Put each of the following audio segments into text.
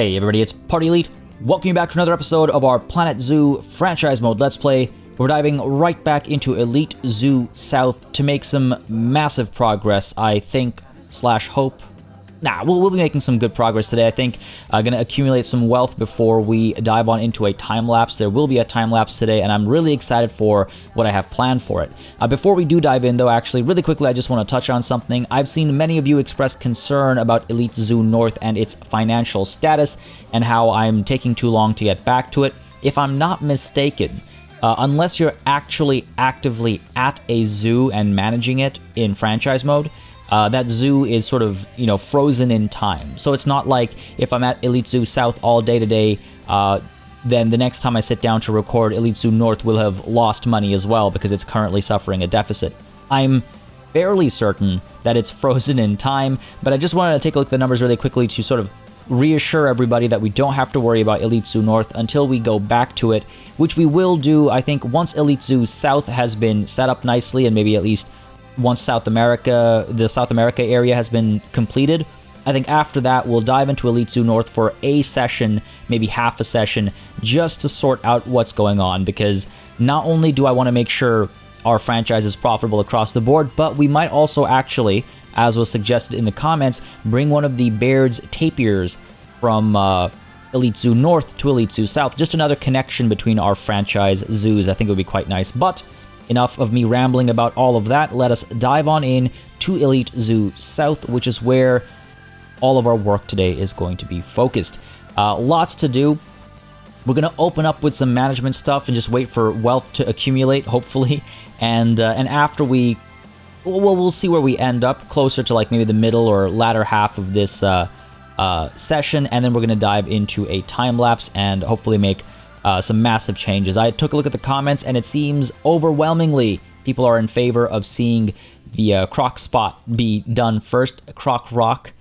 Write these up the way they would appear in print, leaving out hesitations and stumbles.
Hey everybody, it's Party Elite. Welcome you back to another episode of our Planet Zoo franchise mode Let's Play. We're diving right back into Elite Zoo South to make some massive progress, I think, slash hope. We'll be making some good progress today. I think going to accumulate some wealth before we dive on into a time-lapse. There will be a time-lapse today, and I'm really excited for what I have planned for it. Before we do dive in, though, actually, really quickly, I just want to touch on something. I've seen many of you express concern about Elite Zoo North and its financial status, and how I'm taking too long to get back to it. If I'm not mistaken, unless you're actually actively at a zoo and managing it in franchise mode, that zoo is sort of, frozen in time. So it's not like if I'm at Elite Zoo South all day today, then the next time I sit down to record, Elite Zoo North will have lost money as well because it's currently suffering a deficit. I'm fairly certain that it's frozen in time, but I just wanted to take a look at the numbers really quickly to sort of reassure everybody that we don't have to worry about Elite Zoo North until we go back to it, which we will do, I think, once Elite Zoo South has been set up nicely and maybe at least once the South America area has been completed. I think after that, we'll dive into Elite Zoo North for a session, maybe half a session, just to sort out what's going on, because not only do I want to make sure our franchise is profitable across the board, but we might also actually, as was suggested in the comments, bring one of the Baird's tapirs from Elite Zoo North to Elite Zoo South. Just another connection between our franchise zoos. I think it would be quite nice, but enough of me rambling about all of that. Let us dive on in to Elite Zoo South, which is where all of our work today is going to be focused. Lots to do. We're going to open up with some management stuff and just wait for wealth to accumulate, hopefully. And after we'll see where we end up, closer to like maybe the middle or latter half of this session. And then we're going to dive into a time lapse and hopefully make some massive changes. I took a look at the comments, and it seems overwhelmingly people are in favor of seeing the Croc spot be done first. Croc Rock,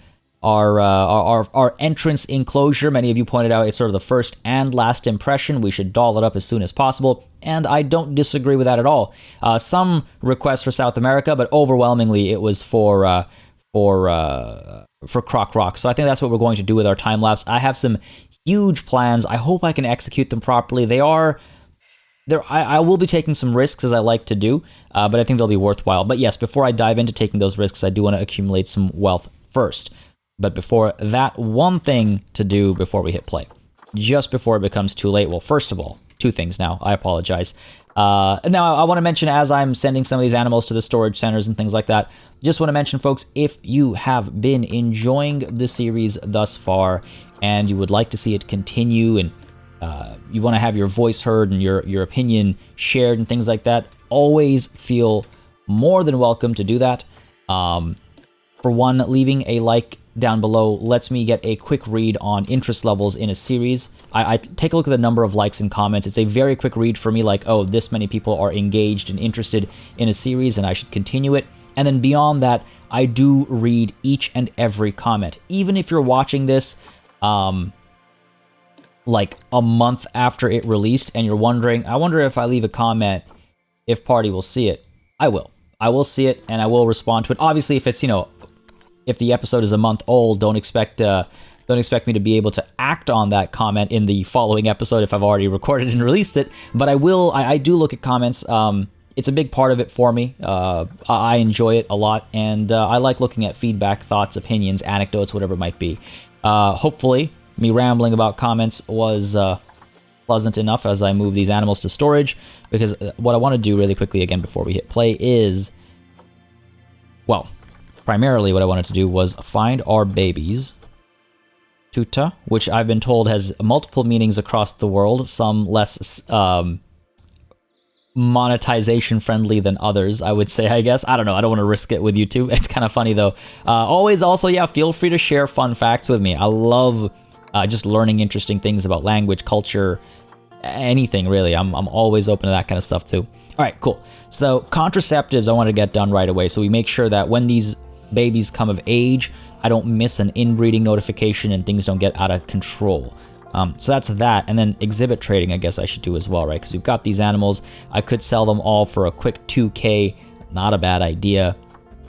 our entrance enclosure. Many of you pointed out it's sort of the first and last impression. We should doll it up as soon as possible, and I don't disagree with that at all. Some requests for South America, but overwhelmingly it was for Croc Rock. So I think that's what we're going to do with our time lapse. I have some huge plans. I hope I can execute them properly. I will be taking some risks, as I like to do, but I think they'll be worthwhile. But yes, before I dive into taking those risks, I do want to accumulate some wealth first. But before that, one thing to do before we hit play, just before it becomes too late. Well, first of all, two things now. I apologize. Now, I want to mention, as I'm sending some of these animals to the storage centers and things like that, just want to mention, folks, if you have been enjoying the series thus far and you would like to see it continue, and you want to have your voice heard and your opinion shared and things like that, always feel more than welcome to do that. For one, leaving a like down below lets me get a quick read on interest levels in a series. I take a look at the number of likes and comments. It's a very quick read for me, like, oh, this many people are engaged and interested in a series and I should continue it. And then beyond that, I do read each and every comment. Even if you're watching this like a month after it released and you're wondering, I wonder if I leave a comment, if Party will see it. I will see it, and I will respond to it. Obviously, if it's, if the episode is a month old, don't expect me to be able to act on that comment in the following episode if I've already recorded and released it. But I do look at comments. It's a big part of it for me. I enjoy it a lot, and I like looking at feedback, thoughts, opinions, anecdotes, whatever it might be. Hopefully, me rambling about comments was pleasant enough as I move these animals to storage, because what I want to do really quickly again before we hit play is, well, primarily what I wanted to do was find our babies. Tuta, which I've been told has multiple meanings across the world, some less monetization friendly than others, I would say, I guess. I don't know. I don't want to risk it with YouTube. It's kind of funny, though. Always also, yeah, feel free to share fun facts with me. I love just learning interesting things about language, culture, anything, really. I'm always open to that kind of stuff, too. All right, cool. So contraceptives I want to get done right away, so we make sure that when these babies come of age, I don't miss an inbreeding notification and things don't get out of control. So that's that. And then exhibit trading, I guess I should do as well, right? Because we've got these animals. I could sell them all for a quick 2K. Not a bad idea.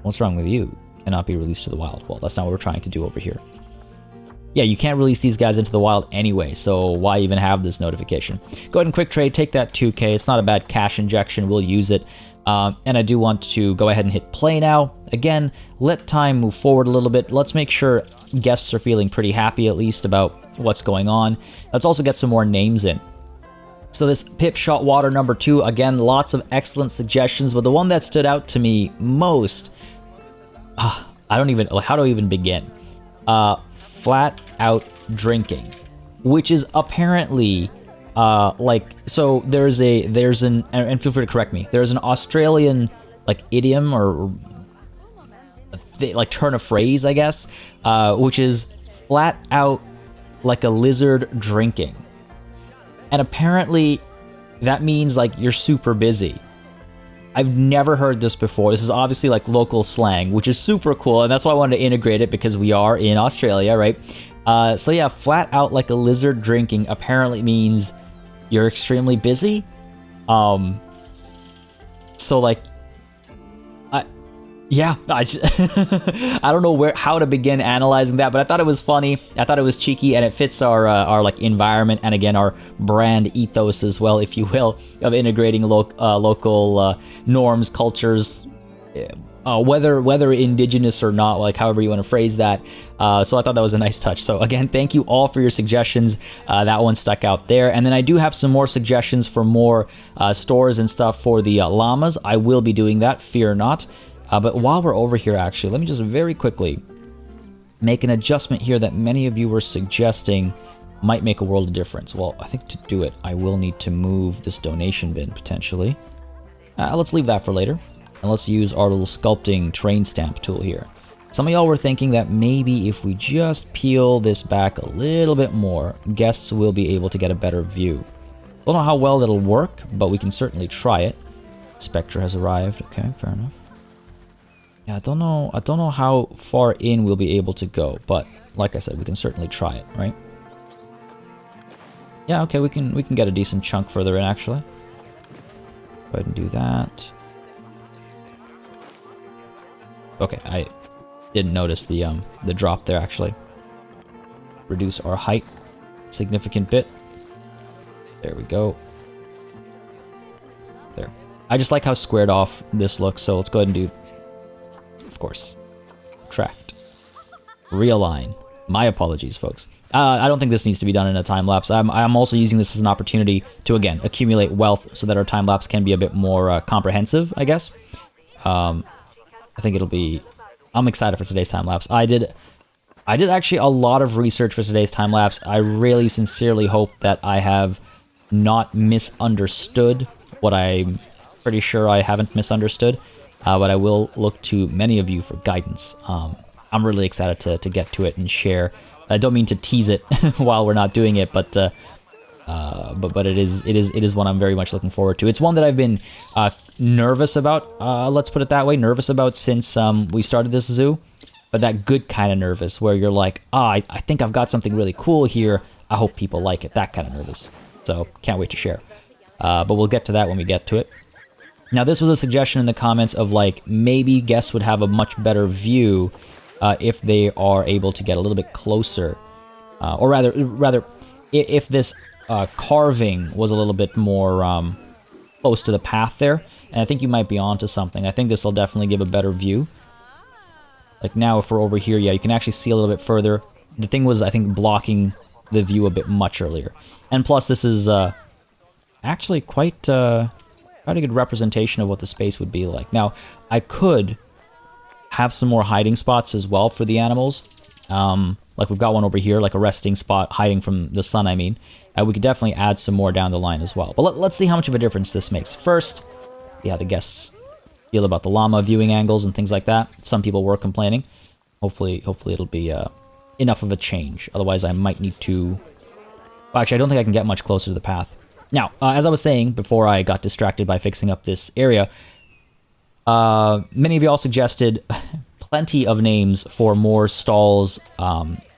What's wrong with you? Cannot be released to the wild. Well, that's not what we're trying to do over here. yeah, you can't release these guys into the wild anyway, so why even have this notification? Go ahead and quick trade, take that 2k. It's not a bad cash injection, we'll use it. And I do want to go ahead and hit play now. Again, let time move forward a little bit. Let's make sure guests are feeling pretty happy at least about what's going on. Let's also get some more names in. So this Pip Shot Water number 2, again, lots of excellent suggestions, but the one that stood out to me most, I don't even, how do I even begin? Flat out drinking, which is apparently so there's an, and feel free to correct me, there's an Australian like idiom or like turn of phrase, I guess, which is flat out like a lizard drinking. And apparently that means like you're super busy. I've never heard this before. This is obviously like local slang, which is super cool, and that's why I wanted to integrate it, because we are in Australia, right? So yeah, flat out like a lizard drinking apparently means you're extremely busy. So like, I don't know how to begin analyzing that, but I thought it was funny. I thought it was cheeky, and it fits our like environment, and again our brand ethos as well, if you will, of integrating local norms, cultures, whether indigenous or not, like however you want to phrase that. So I thought that was a nice touch. So again, thank you all for your suggestions. That one stuck out there. And then I do have some more suggestions for more stores and stuff for the llamas. I will be doing that, fear not. But while we're over here, actually, let me just very quickly make an adjustment here that many of you were suggesting might make a world of difference. Well, I think to do it, I will need to move this donation bin, potentially. Let's leave that for later. And let's use our little sculpting terrain stamp tool here. Some of y'all were thinking that maybe if we just peel this back a little bit more, guests will be able to get a better view. Don't know how well that'll work, but we can certainly try it. Spectre has arrived. Okay, fair enough. Yeah, I don't know how far in we'll be able to go, but like I said, we can certainly try it, right? Yeah, okay, we can get a decent chunk further in, actually. Go ahead and do that. Okay, I didn't notice the drop there, actually. Reduce our height a significant bit. There we go. There. I just like how squared off this looks, so let's go ahead and do, of course, subtract, realign. My apologies, folks. I don't think this needs to be done in a time lapse. I'm also using this as an opportunity to, again, accumulate wealth so that our time lapse can be a bit more comprehensive, I guess. I think it'll be... I'm excited for today's time lapse. I did actually a lot of research for today's time lapse. I really sincerely hope that I have not misunderstood what I'm pretty sure I haven't misunderstood. But I will look to many of you for guidance. I'm really excited to get to it and share. I don't mean to tease it while we're not doing it, but it is one I'm very much looking forward to. It's one that I've been nervous about. Let's put it that way, nervous about since we started this zoo. But that good kind of nervous, where you're like, I think I've got something really cool here. I hope people like it. That kind of nervous. So can't wait to share. But we'll get to that when we get to it. Now, this was a suggestion in the comments of like maybe guests would have a much better view if they are able to get a little bit closer, or rather, if this carving was a little bit more close to the path there. And I think you might be onto something. I think this will definitely give a better view. Like now, if we're over here, yeah, you can actually see a little bit further. The thing was, I think, blocking the view a bit much earlier. And plus, this is actually quite a good representation of what the space would be like. Now, I could have some more hiding spots as well for the animals. Like we've got one over here, like a resting spot, hiding from the sun, I mean. We could definitely add some more down the line as well. But let's see how much of a difference this makes. First, see how the guests feel about the llama viewing angles and things like that. Some people were complaining. Hopefully it'll be enough of a change. Otherwise, I might need to... Well, actually, I don't think I can get much closer to the path. Now, as I was saying before I got distracted by fixing up this area, many of you all suggested plenty of names for more stalls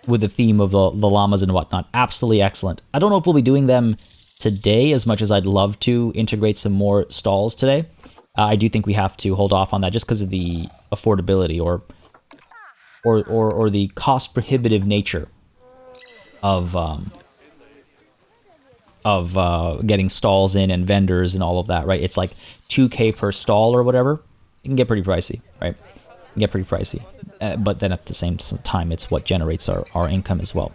with the theme of the llamas and whatnot. Absolutely excellent. I don't know if we'll be doing them today as much as I'd love to integrate some more stalls today. I do think we have to hold off on that just because of the affordability or the cost prohibitive nature of getting stalls in and vendors and all of that, right? It's like 2K per stall or whatever. It can get pretty pricey, right? It can get pretty pricey. But then at the same time, it's what generates our income as well.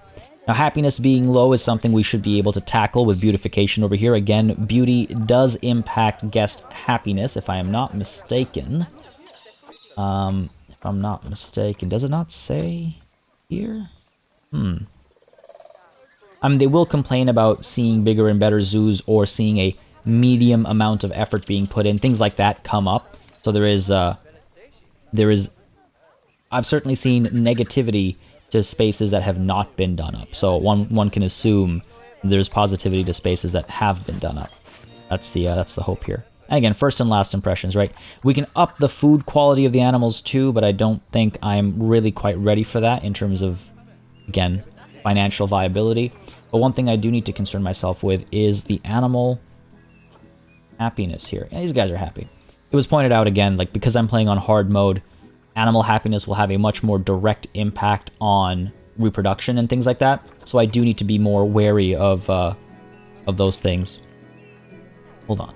Now, happiness being low is something we should be able to tackle with beautification over here. Again, beauty does impact guest happiness, if I am not mistaken. If I'm not mistaken. Does it not say here? I mean, they will complain about seeing bigger and better zoos or seeing a medium amount of effort being put in. Things like that come up. So there is, I've certainly seen negativity to spaces that have not been done up. So one can assume there's positivity to spaces that have been done up. That's the hope here. And again, first and last impressions, right? We can up the food quality of the animals too, but I don't think I'm really quite ready for that in terms of, again, financial viability. But one thing I do need to concern myself with is the animal happiness here. And these guys are happy. It was pointed out again, like, because I'm playing on hard mode, animal happiness will have a much more direct impact on reproduction and things like that. So I do need to be more wary of those things. Hold on.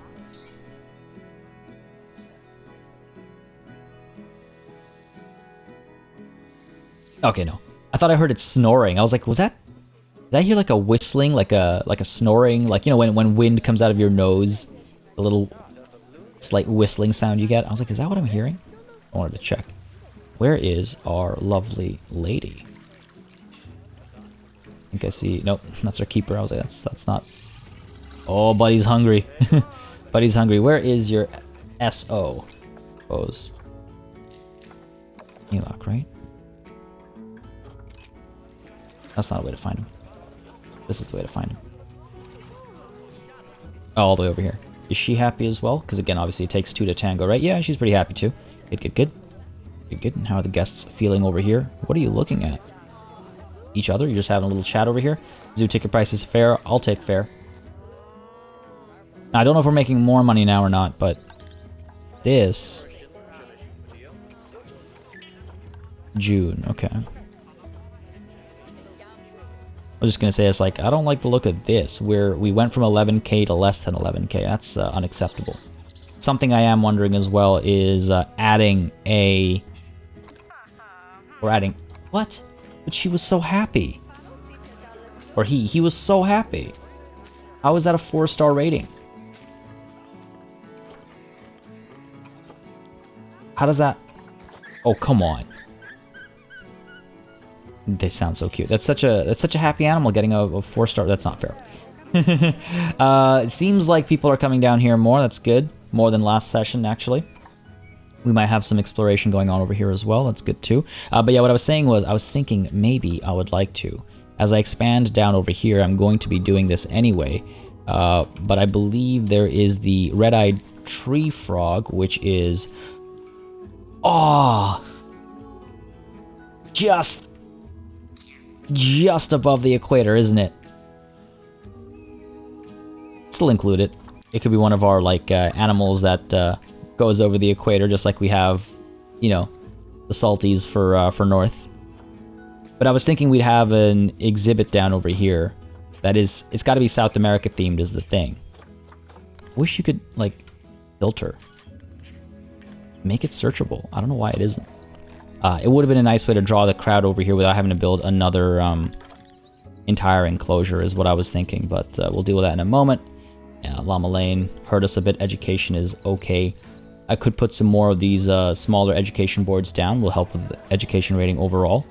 Okay, no. I thought I heard it snoring. I was like, was that... Did I hear like a whistling, like a snoring? Like, you know, when wind comes out of your nose, the little slight whistling sound you get? I was like, is that what I'm hearing? I wanted to check. Where is our lovely lady? I think I see... Nope, that's our keeper. I was like, that's not... Oh, buddy's hungry. Buddy's hungry. Where is your SO? Suppose. Elock, right? That's not a way to find him. This is the way to find him. Oh, all the way over here. Is she happy as well? Because again, obviously it takes two to tango, right? Yeah, she's pretty happy too. Good, good, good. Good, good. And how are the guests feeling over here? What are you looking at? Each other? You're just having a little chat over here? Zoo ticket price is fair. I'll take fair. Now, I don't know if we're making more money now or not, but this... June, okay. I was just going to say, it's like, I don't like the look of this, where we went from 11k to less than 11k. That's unacceptable. Something I am wondering as well is adding a... Or adding... What? But she was so happy. Or he was so happy. How is that a 4-star rating? How does that... Oh, come on. They sound so cute. That's such a happy animal getting a 4-star. That's not fair. It seems like people are coming down here more. That's good. More than last session, actually. We might have some exploration going on over here as well. That's good too. But yeah, what I was saying was, I was thinking maybe I would like to. As I expand down over here, I'm going to be doing this anyway. But I believe there is the red-eyed tree frog, which is... Oh! Just above the equator, isn't it? Still include it. It could be one of our, like, animals that goes over the equator, just like we have, you know, the salties for North. But I was thinking we'd have an exhibit down over here. That is, it's got to be South America themed is the thing. Wish you could, like, filter. Make it searchable. I don't know why it isn't. It would have been a nice way to draw the crowd over here without having to build another entire enclosure is what I was thinking, but we'll deal with that in a moment. Yeah, Llama Lane hurt us a bit. Education is okay. I could put some more of these smaller education boards down. Will help with the education rating overall.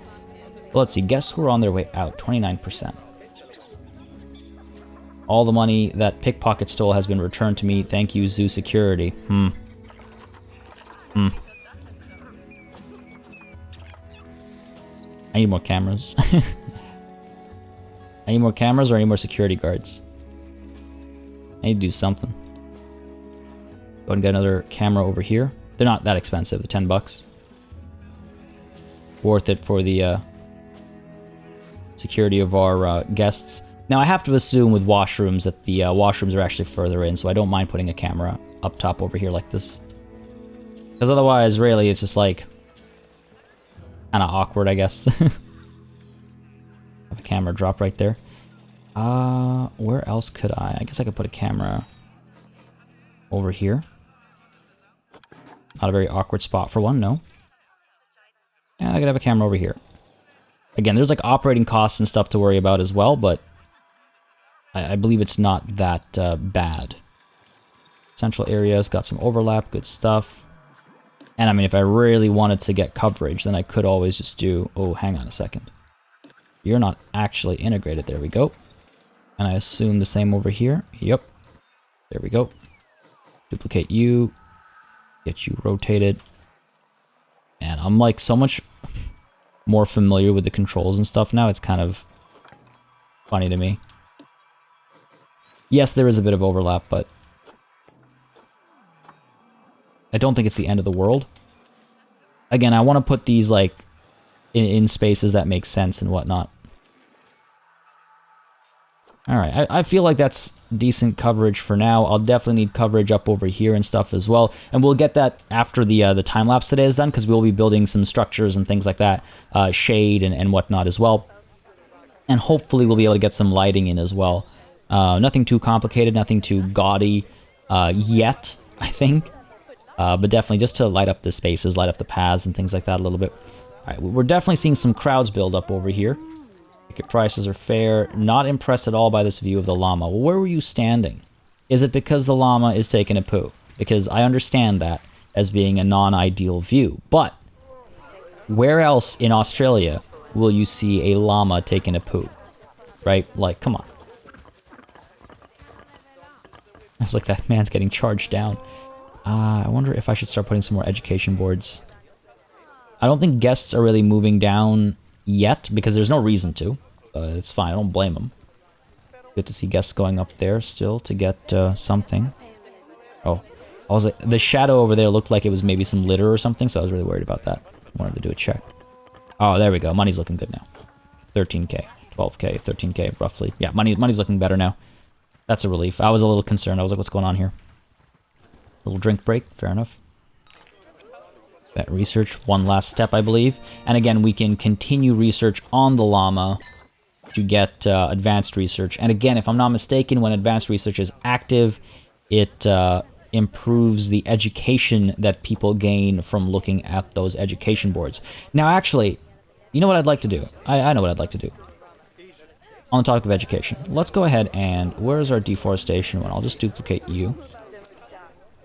But let's see. Guests who are on their way out, 29%. All the money that pickpocket stole has been returned to me. Thank you, zoo security. I need more cameras. I need more cameras or I need more security guards. I need to do something. Go ahead and get another camera over here. They're not that expensive, they're 10 bucks. Worth it for the security of our guests. Now I have to assume with washrooms that the washrooms are actually further in, so I don't mind putting a camera up top over here like this. Because otherwise, really, it's just like... kind of awkward, I guess. camera drop right there. Where else could I? I guess I could put a camera over here. Not a very awkward spot for one, no. And I could have a camera over here. Again, there's like operating costs and stuff to worry about as well, but I believe it's not that bad. Central area's got some overlap, good stuff. And I mean, if I really wanted to get coverage, then I could always just do... Oh, hang on a second. You're not actually integrated. There we go. And I assume the same over here. Yep. There we go. Duplicate you. Get you rotated. And I'm like so much more familiar with the controls and stuff now. It's kind of funny to me. Yes, there is a bit of overlap, but I don't think it's the end of the world. Again, I want to put these like in spaces that make sense and whatnot. Alright, I feel like that's decent coverage for now. I'll definitely need coverage up over here and stuff as well. And we'll get that after the time-lapse today is done, because we'll be building some structures and things like that. Shade and whatnot as well. And hopefully we'll be able to get some lighting in as well. Nothing too complicated, nothing too gaudy yet, I think. But definitely just to light up the spaces, light up the paths and things like that a little bit. Alright, we're definitely seeing some crowds build up over here. Ticket prices are fair. Not impressed at all by this view of the llama. Well, where were you standing? Is it because the llama is taking a poo? Because I understand that as being a non-ideal view. But where else in Australia will you see a llama taking a poo? Right? Like, come on. I was like, that man's getting charged down. I wonder if I should start putting some more education boards. I don't think guests are really moving down yet, because there's no reason to. It's fine, I don't blame them. Good to see guests going up there still to get something. Oh, I was like, the shadow over there looked like it was maybe some litter or something, so I was really worried about that. Wanted to do a check. Oh, there we go. Money's looking good now. 13k, 12k, 13k, roughly. Yeah, money's looking better now. That's a relief. I was a little concerned. I was like, what's going on here? Little drink break, fair enough. That research, one last step, I believe. And again, we can continue research on the llama to get advanced research. And again, if I'm not mistaken, when advanced research is active, it improves the education that people gain from looking at those education boards. Now, actually, you know what I'd like to do? I know what I'd like to do. On the topic of education, let's go ahead and... Where's our deforestation one? I'll just duplicate you.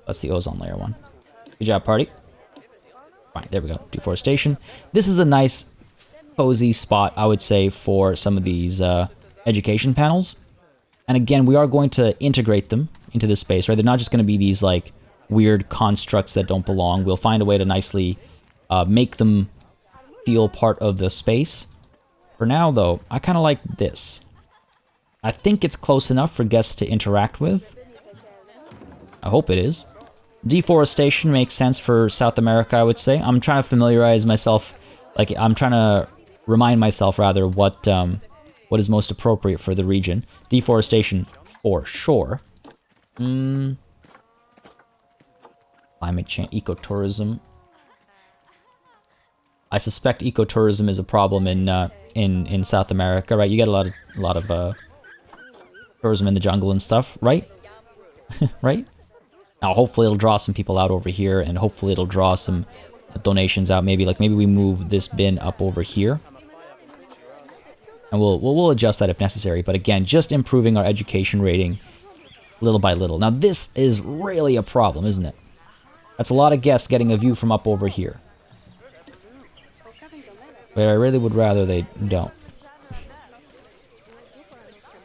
That's the ozone layer one. Good job, party. Right, there we go. Deforestation. This is a nice, cozy spot, I would say, for some of these education panels. And again, we are going to integrate them into this space, right? They're not just going to be these, like, weird constructs that don't belong. We'll find a way to nicely make them feel part of the space. For now, though, I kind of like this. I think it's close enough for guests to interact with. I hope it is. Deforestation makes sense for South America, I would say. I'm trying to familiarize myself, like, I'm trying to remind myself, rather, what is most appropriate for the region. Deforestation, for sure. Climate change, ecotourism. I suspect ecotourism is a problem in South America, right? You get a lot of tourism in the jungle and stuff, right? Right? Now, hopefully it'll draw some people out over here, and hopefully it'll draw some donations out. Maybe we move this bin up over here, and we'll adjust that if necessary. But again, just improving our education rating little by little. Now, this is really a problem, isn't it? That's a lot of guests getting a view from up over here. But I really would rather they don't.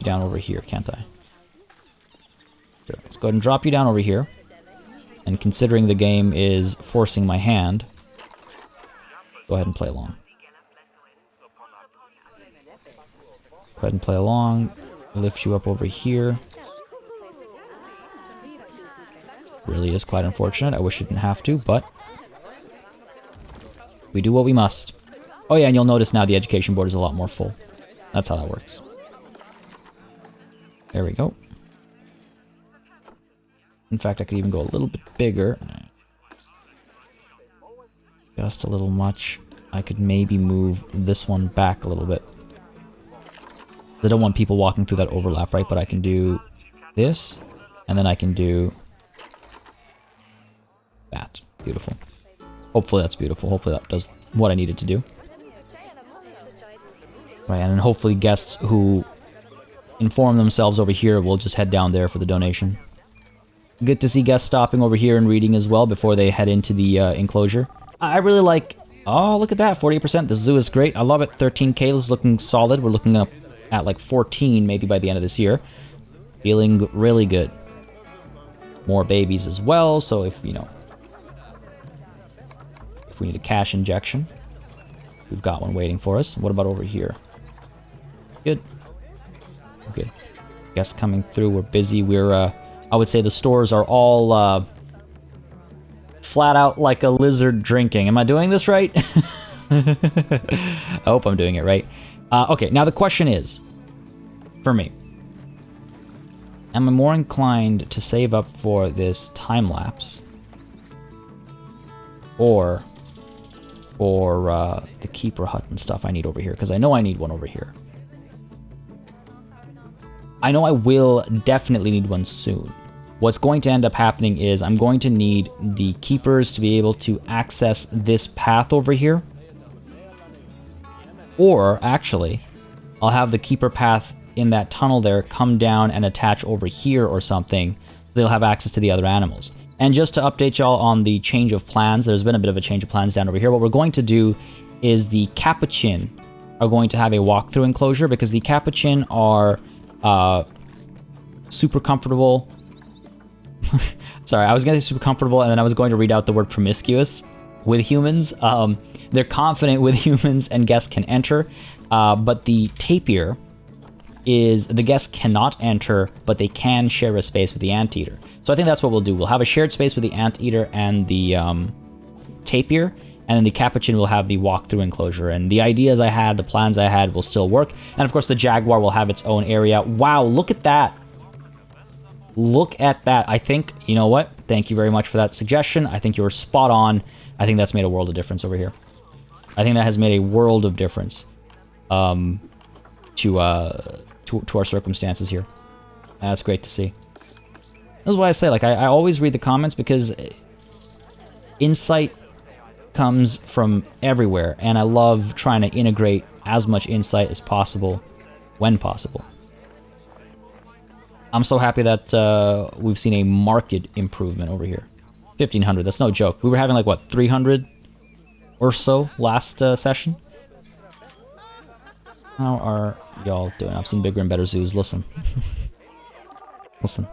Down over here, can't I? Sure. Let's go ahead and drop you down over here. And considering the game is forcing my hand, go ahead and play along. Go ahead and play along. Lift you up over here. Really is quite unfortunate. I wish I didn't have to, but we do what we must. Oh yeah, and you'll notice now the education board is a lot more full. That's how that works. There we go. In fact, I could even go a little bit bigger. Just a little much. I could maybe move this one back a little bit. I don't want people walking through that overlap, right? But I can do this, and then I can do that. Beautiful. Hopefully that's beautiful. Hopefully that does what I needed to do. Right, and then hopefully guests who inform themselves over here will just head down there for the donation. Good to see guests stopping over here and reading as well before they head into the enclosure. I really like... Oh, look at that, 48%. The zoo is great. I love it. 13k is looking solid. We're looking up at like 14 maybe by the end of this year. Feeling really good. More babies as well, so if, you know... If we need a cash injection, we've got one waiting for us. What about over here? Good. Good. Guests coming through. We're busy. We're, I would say the stores are all, flat out like a lizard drinking. Am I doing this right? I hope I'm doing it right. Okay, now the question is, for me, am I more inclined to save up for this time lapse, or for the keeper hut and stuff I need over here? Because I know I need one over here. I know I will definitely need one soon. What's going to end up happening is I'm going to need the keepers to be able to access this path over here. Or, actually, I'll have the keeper path in that tunnel there come down and attach over here or something. So they'll have access to the other animals. And just to update y'all on the change of plans, there's been a bit of a change of plans down over here. What we're going to do is the capuchin are going to have a walkthrough enclosure because the capuchin are super comfortable. Sorry, I was going to say super comfortable and then I was going to read out the word promiscuous with humans. They're confident with humans and guests can enter. But the tapir is the guests cannot enter, but they can share a space with the anteater. So I think that's what we'll do. We'll have a shared space with the anteater and the tapir, and then the capuchin will have the walkthrough enclosure. And the ideas I had, the plans I had will still work. And of course the jaguar will have its own area. Wow, look at that. Look at that. I think, you know what? Thank you very much for that suggestion. I think you were spot on. I think that's made a world of difference over here. I think that has made a world of difference to our circumstances here. That's great to see. That's why I say, like, I always read the comments because insight comes from everywhere, and I love trying to integrate as much insight as possible when possible. I'm so happy that we've seen a marked improvement over here. 1,500, that's no joke. We were having like, what, 300 or so last session? How are y'all doing? I've seen bigger and better zoos. Listen. Listen.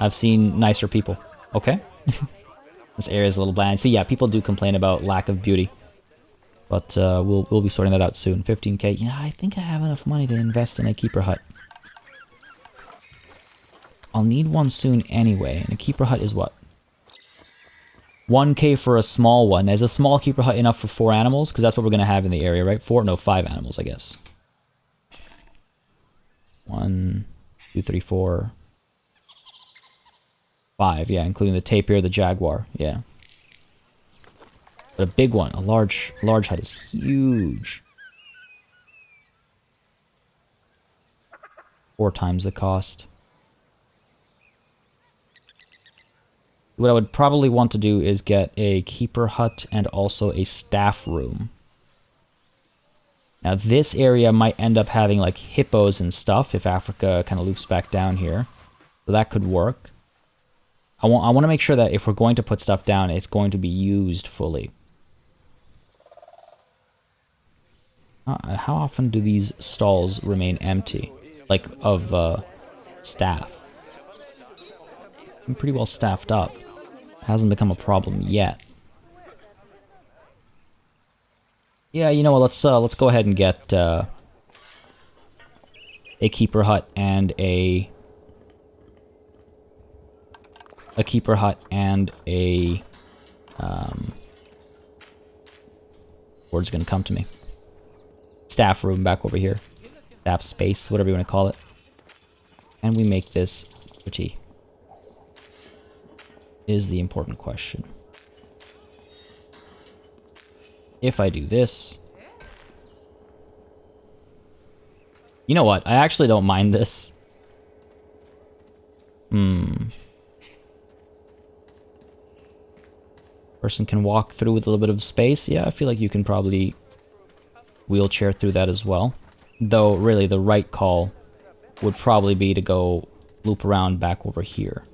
I've seen nicer people. Okay? This area is a little bland. See, yeah, people do complain about lack of beauty. But we'll be sorting that out soon. 15k. Yeah, I think I have enough money to invest in a keeper hut. I'll need one soon anyway. And a keeper hut is what? 1k for a small one. Is a small keeper hut enough for 4 animals? Because that's what we're going to have in the area, right? 4? No, 5 animals, I guess. 1, 2, 3, 4, 5. Yeah, including the tapir, the jaguar. Yeah. But a big one, a large hut is huge. 4 times the cost. What I would probably want to do is get a keeper hut and also a staff room. Now this area might end up having like hippos and stuff if Africa kind of loops back down here. So that could work. I want to make sure that if we're going to put stuff down, it's going to be used fully. How often do these stalls remain empty? Like, of staff? I'm pretty well staffed up. Hasn't become a problem yet. Yeah, you know what? Let's go ahead and get a keeper hut and a keeper hut and a word's gonna come to me. Staff room back over here. Staff space, whatever you want to call it. And we make this pretty. Is the important question. If I do this... You know what? I actually don't mind this. Person can walk through with a little bit of space. Yeah, I feel like you can probably wheelchair through that as well. Though, really, the right call would probably be to go loop around back over here.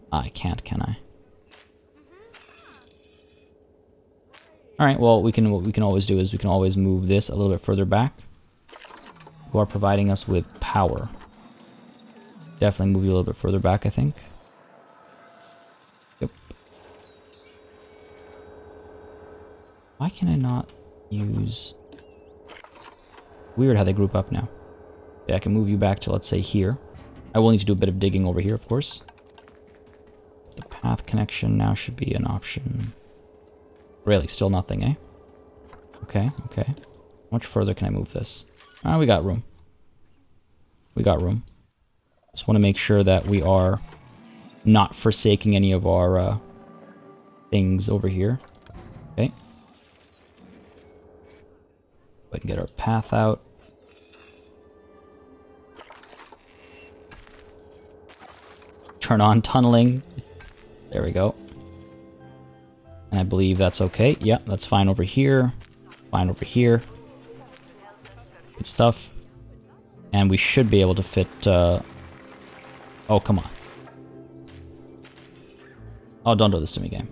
I can't, can I? Alright, well, what we can always do is we can always move this a little bit further back. Who are providing us with power. Definitely move you a little bit further back, I think. Yep. Why can I not use... Weird how they group up now. Yeah, I can move you back to, let's say, here. I will need to do a bit of digging over here, of course. The path connection now should be an option. Really, still nothing, eh? Okay, okay. How much further can I move this? Ah, we got room. We got room. Just want to make sure that we are not forsaking any of our things over here. Okay. We can get our path out. Turn on tunneling. There we go. And I believe that's okay. Yeah, that's fine over here. Fine over here. Good stuff. And we should be able to fit... Oh, come on. Oh, don't do this to me, game.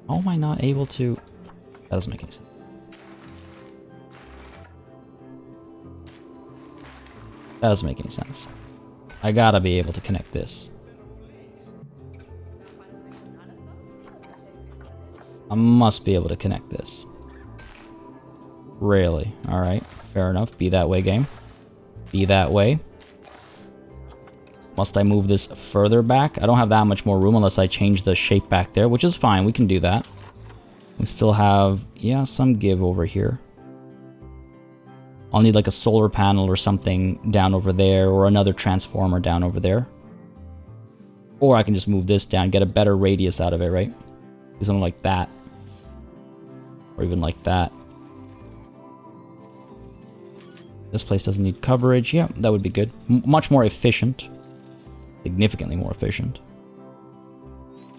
How am I not able to... That doesn't make any sense. That doesn't make any sense. I gotta be able to connect this. I must be able to connect this. Really? Alright, fair enough. Be that way, game. Be that way. Must I move this further back? I don't have that much more room unless I change the shape back there, which is fine. We can do that. We still have, yeah, some give over here. I'll need like a solar panel or something down over there, or another transformer down over there. Or I can just move this down, get a better radius out of it, right? Do something like that. Or even like that. This place doesn't need coverage. Yeah, that would be good. Much more efficient. Significantly more efficient.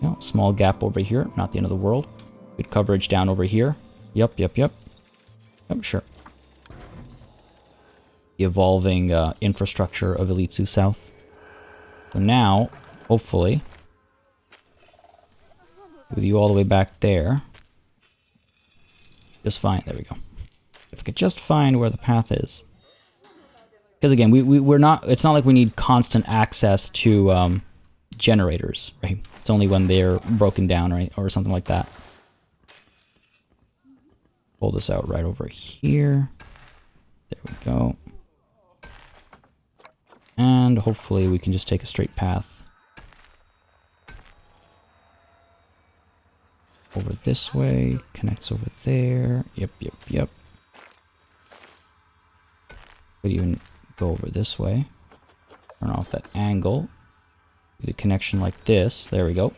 No, small gap over here. Not the end of the world. Good coverage down over here. Yep, yep, yep. Yep, sure. The evolving infrastructure of Elite Zoo South. So now, hopefully, with you all the way back there. Just fine. There we go. If I could just find where the path is. Because again, we're not. It's not like we need constant access to generators, right? It's only when they're broken down, right, or something like that. Pull this out right over here. There we go. And hopefully we can just take a straight path over this way. Connects over there. Yep, yep, yep. Could even go over this way. Turn off that angle. Do the connection like this. There we go.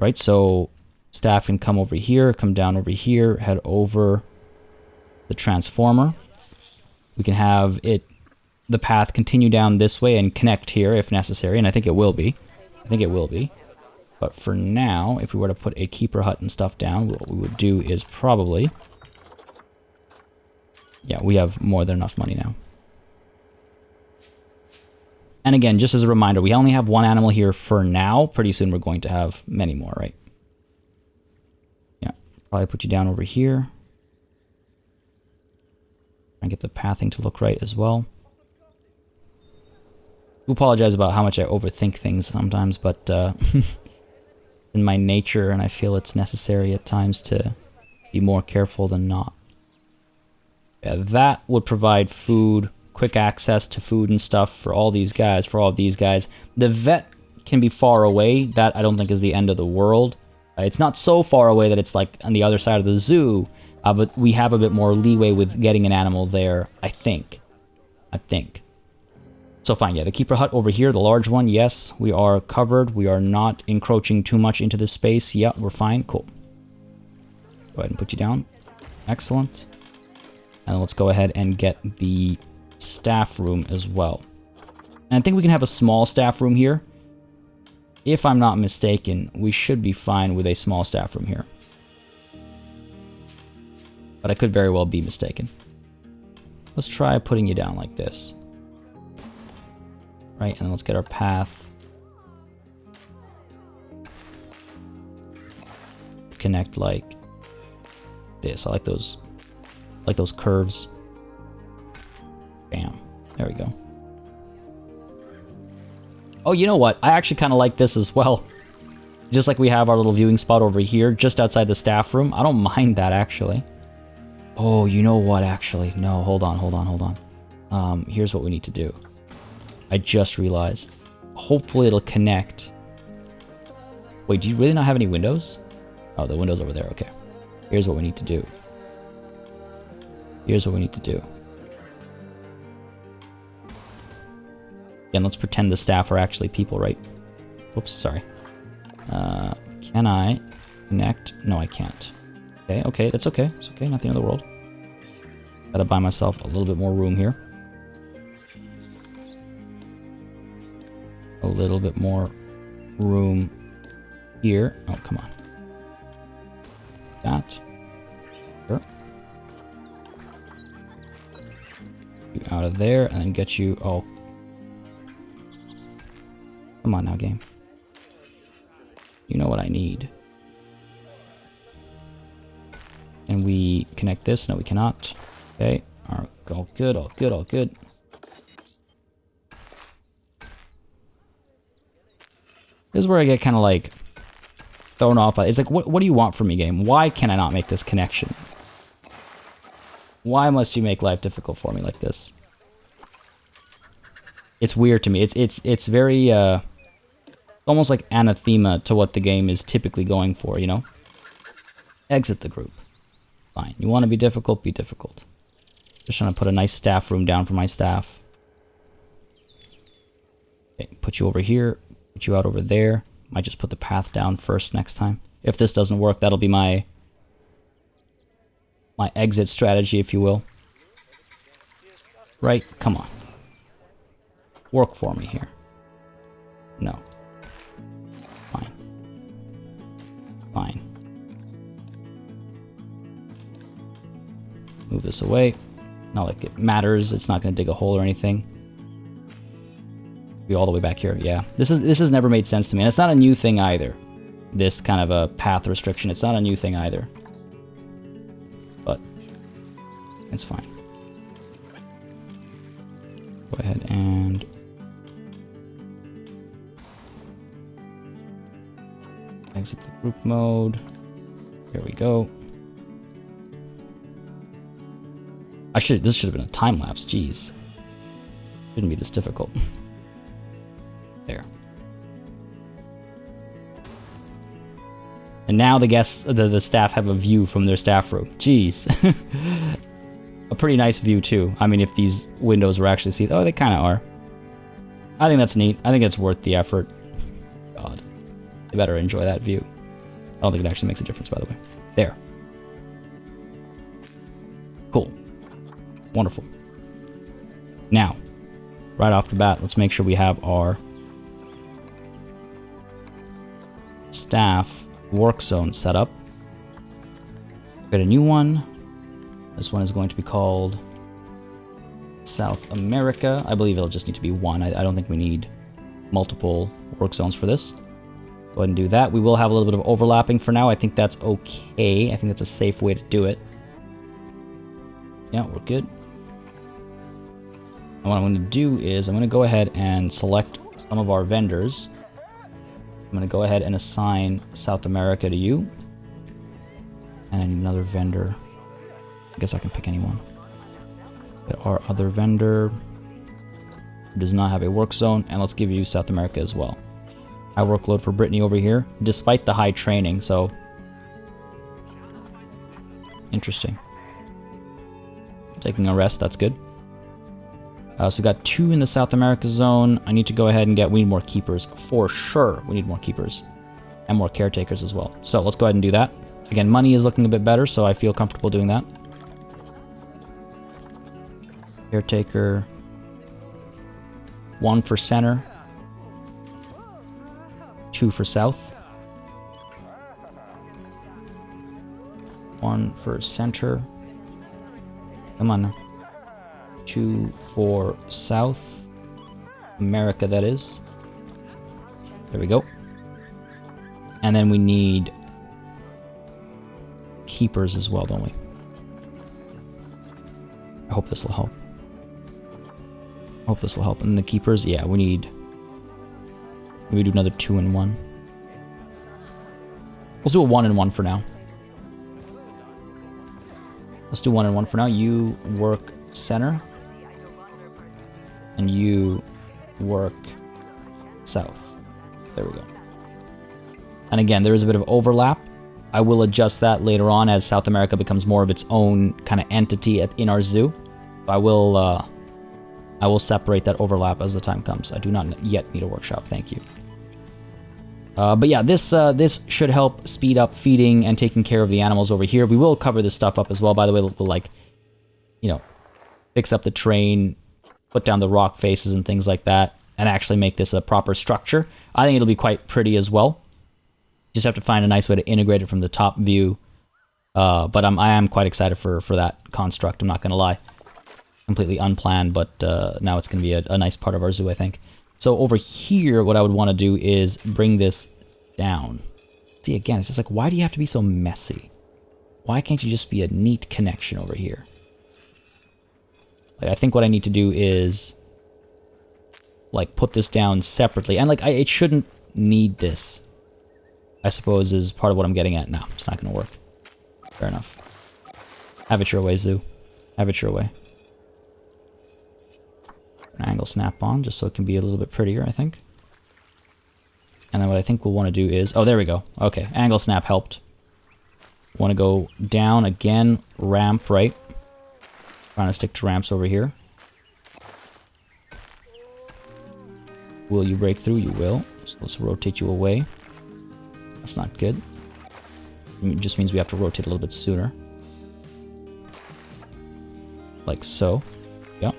Right, so staff can come over here, come down over here, head over the transformer. We can have the path continue down this way and connect here if necessary, and I think it will be. I think it will be. But for now, if we were to put a keeper hut and stuff down, what we would do is probably... Yeah, we have more than enough money now. And again, just as a reminder, we only have one animal here for now. Pretty soon we're going to have many more, right? Yeah, probably put you down over here. And get the pathing to look right as well. I apologize about how much I overthink things sometimes, but in my nature, and I feel it's necessary at times to be more careful than not. Yeah, that would provide food, quick access to food and stuff for all these guys, The vet can be far away. That I don't think is the end of the world. It's not so far away that it's like on the other side of the zoo. But we have a bit more leeway with getting an animal there, I think. So fine, yeah, the keeper hut over here, the large one, yes, we are covered. We are not encroaching too much into this space. Yeah, we're fine, cool. Go ahead and put you down. Excellent. And let's go ahead and get the staff room as well. And I think we can have a small staff room here. If I'm not mistaken, we should be fine with a small staff room here. But I could very well be mistaken. Let's try putting you down like this. Right, and then let's get our path. Connect like this. I like those curves. Bam. There we go. Oh, you know what? I actually kind of like this as well. Just like we have our little viewing spot over here, just outside the staff room. I don't mind that, actually. Oh, you know what, actually? No, hold on. Here's what we need to do. I just realized. Hopefully it'll connect. Wait, do you really not have any windows? Oh, the window's over there, okay. Here's what we need to do. Again, let's pretend the staff are actually people, right? Oops, sorry. Can I connect? No, I can't. Okay, that's okay. It's okay, not the end of the world. Gotta buy myself a little bit more room here. A little bit more room here. Oh, come on. That. Sure. You out of there, and then get you... Oh. Come on now, game. You know what I need. Can we connect this? No, we cannot. Okay. All good. This is where I get kind of like thrown off. It's like, what do you want from me, game? Why can I not make this connection? Why must you make life difficult for me like this? It's weird to me. It's very almost like anathema to what the game is typically going for, you know? Exit the group. Fine. You want to be difficult? Be difficult. Just trying to put a nice staff room down for my staff. Okay, put you over here. Put you out over there. Might just put the path down first next time. If this doesn't work, that'll be my exit strategy, if you will. Right? Come on. Work for me here. No. Fine. Move this away. Not like it matters. It's not going to dig a hole or anything. Be all the way back here. Yeah. This has never made sense to me. And it's not a new thing either. This kind of a path restriction. It's not a new thing either. But it's fine. Go ahead and exit the group mode. Here we go. This should have been a time lapse. Jeez, shouldn't be this difficult. There. And now the guests, the staff have a view from their staff room. Jeez. A pretty nice view too. I mean, if these windows were actually seen, oh, they kind of are. I think that's neat. I think it's worth the effort. God. You better enjoy that view. I don't think it actually makes a difference, by the way. There. Cool. Wonderful. Now, right off the bat, let's make sure we have our staff work zone set up. Get a new one. This one is going to be called South America. I believe it'll just need to be one. I don't think we need multiple work zones for this. Go ahead and do that. We will have a little bit of overlapping for now. I think that's okay. I think that's a safe way to do it. Yeah, we're good. And what I'm going to do is I'm going to go ahead and select some of our vendors. I'm going to go ahead and assign South America to you. And I need another vendor. I guess I can pick anyone. Get our other vendor who does not have a work zone. And let's give you South America as well. High workload for Brittany over here, despite the high training, so interesting. Taking a rest, that's good. So we got 2 in the South America zone. I need to go ahead and we need more keepers for sure. We need more keepers and more caretakers as well. So let's go ahead and do that. Again, money is looking a bit better, so I feel comfortable doing that. Caretaker. 1 for center. 2 for south. 1 for center. Come on now. 2 for south. America, that is. There we go. And then we need keepers as well, don't we? I hope this will help. I hope this will help. And the keepers, yeah, we need... Maybe do another 2 and 1. Let's do a 1 and 1 for now. Let's do 1 and 1 for now. You work center. And you work south. There we go. And again, there is a bit of overlap. I will adjust that later on as South America becomes more of its own kind of entity in our zoo. I will separate that overlap as the time comes. I do not yet need a workshop, thank you. But yeah, this should help speed up feeding and taking care of the animals over here. We will cover this stuff up as well, by the way. We'll like, you know, fix up the terrain, put down the rock faces and things like that, and actually make this a proper structure. I think it'll be quite pretty as well. Just have to find a nice way to integrate it from the top view. But I am quite excited for that construct, I'm not going to lie. Completely unplanned, but now it's going to be a nice part of our zoo, I think. So over here, what I would want to do is bring this down. See, again, it's just like, why do you have to be so messy? Why can't you just be a neat connection over here? Like, I think what I need to do is, like, put this down separately. And, like, it shouldn't need this, I suppose, is part of what I'm getting at. No, it's not going to work. Fair enough. Have it your way, zoo. Have it your way. An angle snap on, just so it can be a little bit prettier, I think. And then what I think we'll want to do is... Oh, there we go. Okay, angle snap helped. Want to go down again, ramp right. Trying to stick to ramps over here. Will you break through? You will. So let's rotate you away. That's not good. It just means we have to rotate a little bit sooner. Like so. Yep.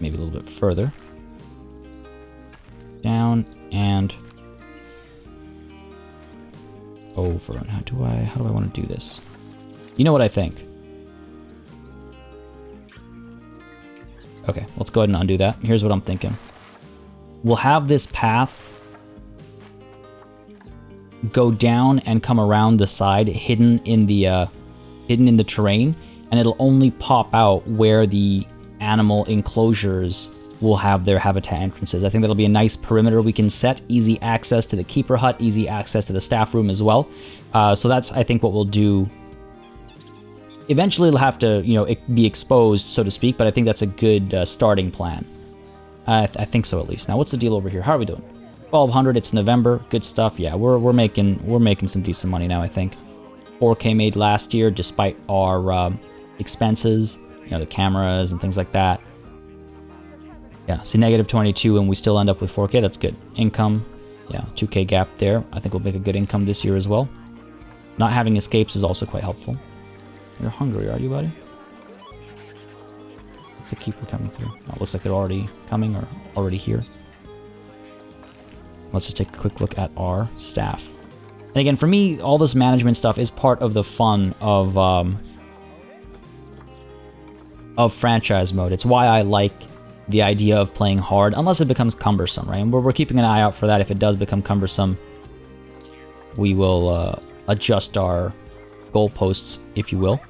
Maybe a little bit further. Down and over. And how do I want to do this? You know what I think? Okay, let's go ahead and undo that. Here's what I'm thinking. We'll have this path go down and come around the side, hidden in the terrain, and it'll only pop out where the animal enclosures will have their habitat entrances. I think that'll be a nice perimeter we can set. Easy access to the keeper hut, easy access to the staff room as well. So that's, I think, what we'll do. Eventually it'll have to, you know, be exposed, so to speak, but I think that's a good starting plan. I think so, at least. Now, what's the deal over here? How are we doing? 1200, it's November. Good stuff. Yeah, we're making some decent money now, I think. 4K made last year, despite our expenses, you know, the cameras and things like that. Yeah, see, negative 22, and we still end up with 4K. That's good. Income, yeah, 2K gap there. I think we'll make a good income this year as well. Not having escapes is also quite helpful. You're hungry, are you, buddy? The keeper coming through. Oh, looks like they're already coming or already here. Let's just take a quick look at our staff. And again, for me, all this management stuff is part of the fun of franchise mode. It's why I like the idea of playing hard, unless it becomes cumbersome, right? And we're keeping an eye out for that. If it does become cumbersome, we will adjust our goalposts, if you will.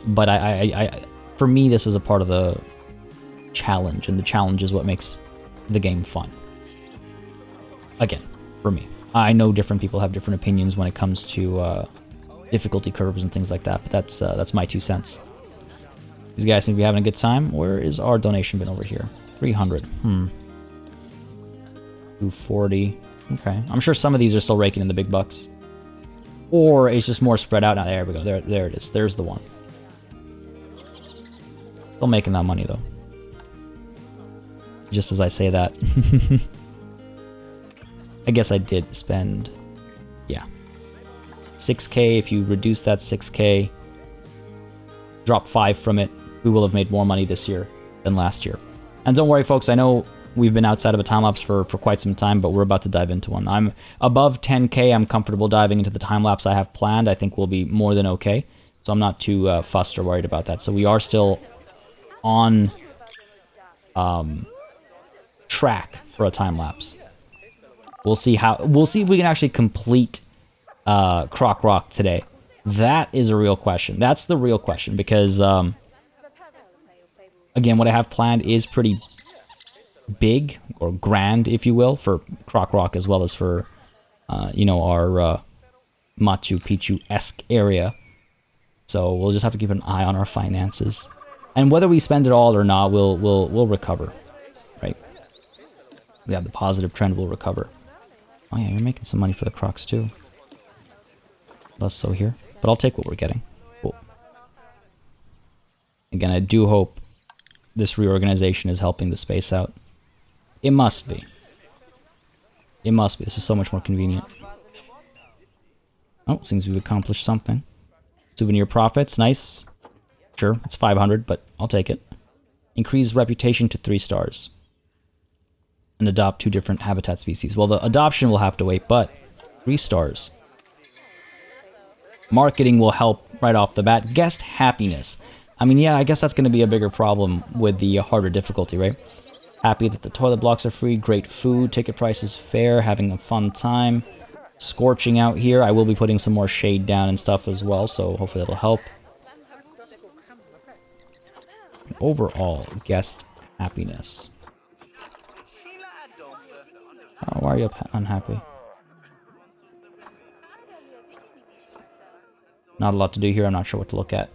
But I for me, this is a part of the challenge, and the challenge is what makes the game fun. Again, for me. I know different people have different opinions when it comes to difficulty curves and things like that, but that's my 2 cents. These guys seem to be having a good time. Where is our donation bin over here? 300. 240. Okay. I'm sure some of these are still raking in the big bucks. Or it's just more spread out. Now, there we go. There it is. There's the one. Still making that money, though. Just as I say that. I guess I did spend... Yeah. 6K, if you reduce that 6K... drop 5 from it, we will have made more money this year than last year. And don't worry, folks, I know we've been outside of a time-lapse for quite some time, but we're about to dive into one. I'm above 10k, I'm comfortable diving into the time-lapse I have planned. I think we'll be more than okay, so I'm not too fussed or worried about that. So we are still on track for a time-lapse. We'll see if we can actually complete Croc Rock today. That is a real question. That's the real question, because again, what I have planned is pretty big, or grand, if you will, for Croc Rock, as well as for, you know, our Machu Picchu-esque area. So we'll just have to keep an eye on our finances. And whether we spend it all or not, we'll recover, right? Yeah, the positive trend will recover. Oh yeah, you're making some money for the Crocs too. Less so here, but I'll take what we're getting. Cool. Again, I do hope this reorganization is helping the space out. It must be. It must be. This is so much more convenient. Oh, seems we've accomplished something. Souvenir profits, nice. Sure, it's 500, but I'll take it. Increase reputation to 3 stars. And adopt 2 different habitat species. Well, the adoption will have to wait, but 3 stars. Marketing will help right off the bat. Guest happiness. I mean, yeah, I guess that's going to be a bigger problem with the harder difficulty, right? Happy that the toilet blocks are free, great food, ticket prices fair, having a fun time. Scorching out here. I will be putting some more shade down and stuff as well, so hopefully that'll help. Overall, guest happiness. Oh, why are you unhappy? Not a lot to do here. I'm not sure what to look at.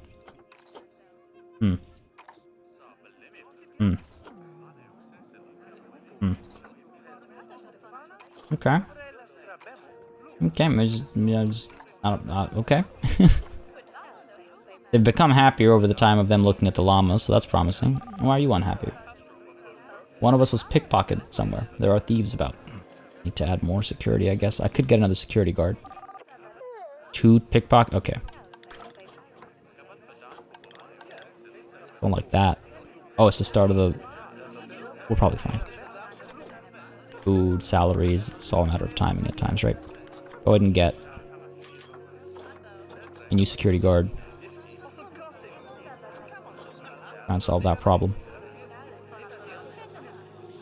Okay. Okay, okay. They've become happier over the time of them looking at the llamas, so that's promising. Why are you unhappy? One of us was pickpocketed somewhere. There are thieves about. Need to add more security, I guess. I could get another security guard. 2 pickpocket. Okay. Don't like that. Oh, it's the start of the... We're probably fine. Food, salaries, it's all a matter of timing at times, right? Go ahead and get a new security guard. Try and solve that problem.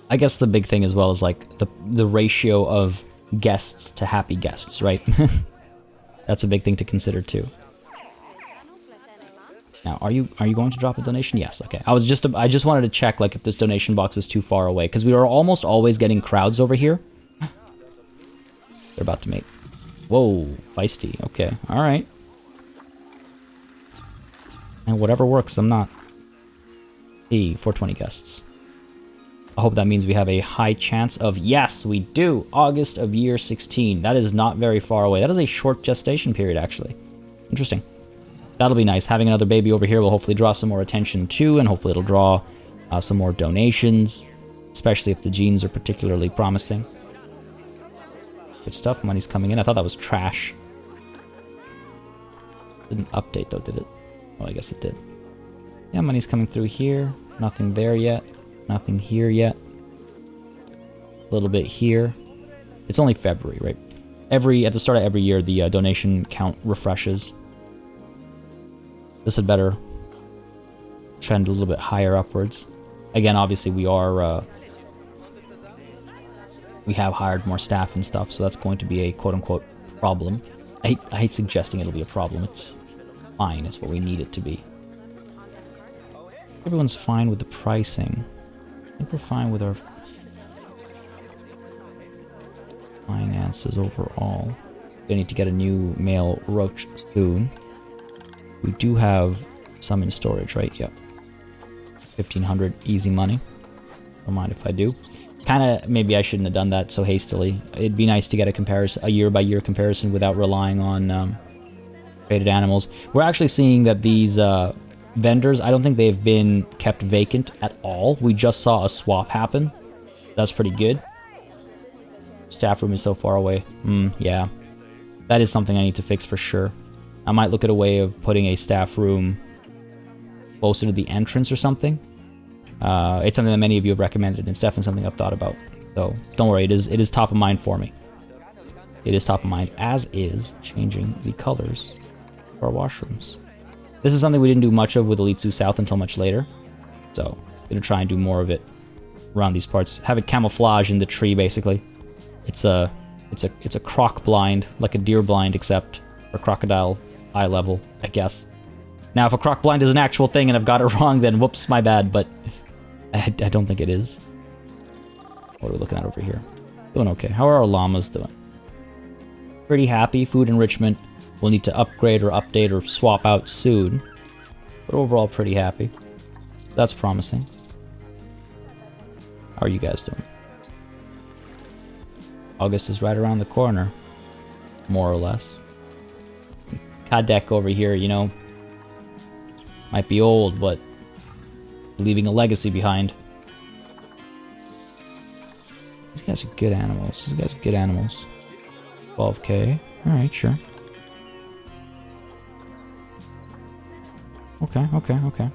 I guess the big thing as well is like the ratio of guests to happy guests, right? That's a big thing to consider too. Now, are you going to drop a donation? Yes, okay. I just wanted to check like if this donation box is too far away, because we are almost always getting crowds over here. They're about to make... Whoa, feisty. Okay, alright. And whatever works, I'm not... Hey, 420 guests. I hope that means we have a high chance of... Yes, we do! August of year 16. That is not very far away. That is a short gestation period, actually. Interesting. That'll be nice. Having another baby over here will hopefully draw some more attention too, and hopefully it'll draw some more donations, especially if the genes are particularly promising. Good stuff. Money's coming in. I thought that was trash. Didn't update though, did it? Oh, I guess it did. Yeah, money's coming through here. Nothing there yet. Nothing here yet. A little bit here. It's only February, right? At the start of every year, the donation count refreshes. This had better trend a little bit higher upwards. Again, obviously we are, we have hired more staff and stuff, so that's going to be a quote-unquote problem. I hate suggesting it'll be a problem. It's fine. It's what we need it to be. Everyone's fine with the pricing. I think we're fine with our finances overall. We need to get a new male roach soon. We do have some in storage, right? Yep. 1,500 easy money. Don't mind if I do. Kinda, maybe I shouldn't have done that so hastily. It'd be nice to get a year-by-year comparison without relying on traded animals. We're actually seeing that these vendors, I don't think they've been kept vacant at all. We just saw a swap happen. That's pretty good. Staff room is so far away. Yeah. That is something I need to fix for sure. I might look at a way of putting a staff room closer to the entrance or something. It's something that many of you have recommended, and it's definitely something I've thought about. So don't worry, it is top of mind for me. It is top of mind, as is changing the colors of our washrooms. This is something we didn't do much of with Elite Zoo South until much later. So I'm gonna try and do more of it around these parts. Have it camouflage in the tree, basically. It's a croc blind, like a deer blind, except for crocodile eye level, I guess. Now, if a croc blind is an actual thing and I've got it wrong, then whoops, my bad, but I don't think it is. What are we looking at over here? Doing okay. How are our llamas doing? Pretty happy. Food enrichment. We'll need to upgrade or update or swap out soon. But overall, pretty happy. That's promising. How are you guys doing? August is right around the corner. More or less. Kadek over here, you know, might be old, but leaving a legacy behind. These guys are good animals. 12k. Alright, sure. Okay.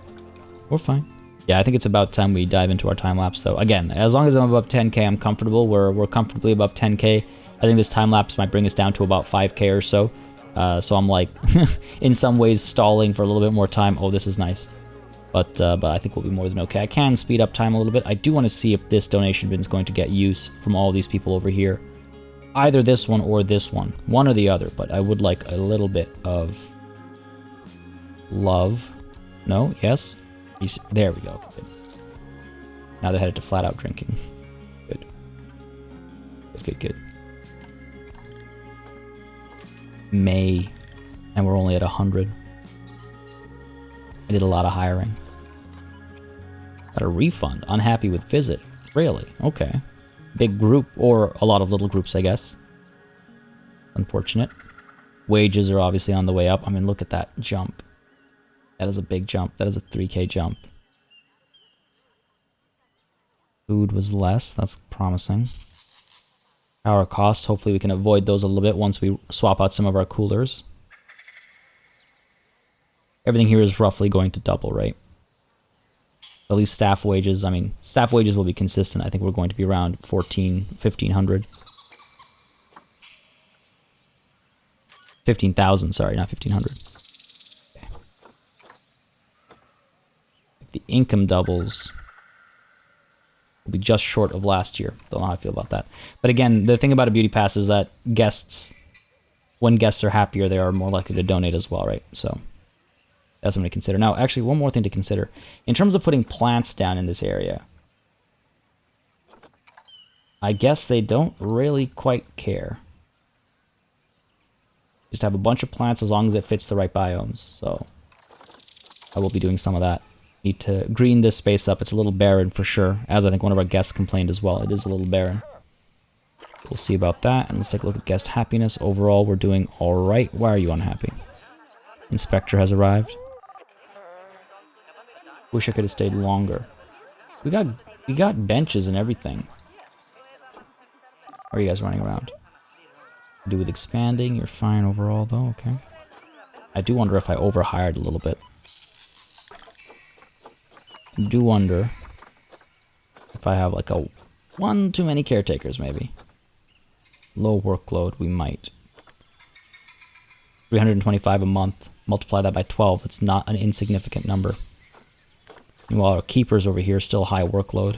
We're fine. Yeah, I think it's about time we dive into our time-lapse, though. Again, as long as I'm above 10k, I'm comfortable. We're comfortably above 10k. I think this time-lapse might bring us down to about 5k or so. So I'm like, in some ways, stalling for a little bit more time. Oh, this is nice. But I think we'll be more than okay. I can speed up time a little bit. I do want to see if this donation bin is going to get use from all these people over here. Either this one or this one. One or the other, but I would like a little bit of love. No? Yes? There we go. Good. Now they're headed to flat out drinking. Good. May, and we're only at 100. I did a lot of hiring. Got a refund. Unhappy with visit. Really? Okay. Big group, or a lot of little groups, I guess. Unfortunate. Wages are obviously on the way up. I mean, look at that jump. That is a big jump. That is a 3k jump. Food was less. That's promising. Power costs. Hopefully we can avoid those a little bit once we swap out some of our coolers. Everything here is roughly going to double, right? At least staff wages. I mean, staff wages will be consistent. I think we're going to be around 1500. 15,000, sorry, not 1500. Okay. If the income doubles, we'll be just short of last year. Don't know how I feel about that. But again, the thing about a beauty pass is that guests, when guests are happier, they are more likely to donate as well, right? So that's something to consider. Now, actually, one more thing to consider. In terms of putting plants down in this area, I guess they don't really quite care. Just have a bunch of plants as long as it fits the right biomes. So I will be doing some of that. Need to green this space up. It's a little barren for sure, as I think one of our guests complained as well. It is a little barren. We'll see about that, and let's take a look at guest happiness. Overall, we're doing alright. Why are you unhappy? Inspector has arrived. Wish I could have stayed longer. We got benches and everything. How are you guys running around? Do with expanding, you're fine overall though, okay. I do wonder if I overhired a little bit. I do wonder if I have like one too many caretakers maybe. Low workload, we might. 325 a month. Multiply that by 12, it's not an insignificant number. Meanwhile, our keepers over here still high workload.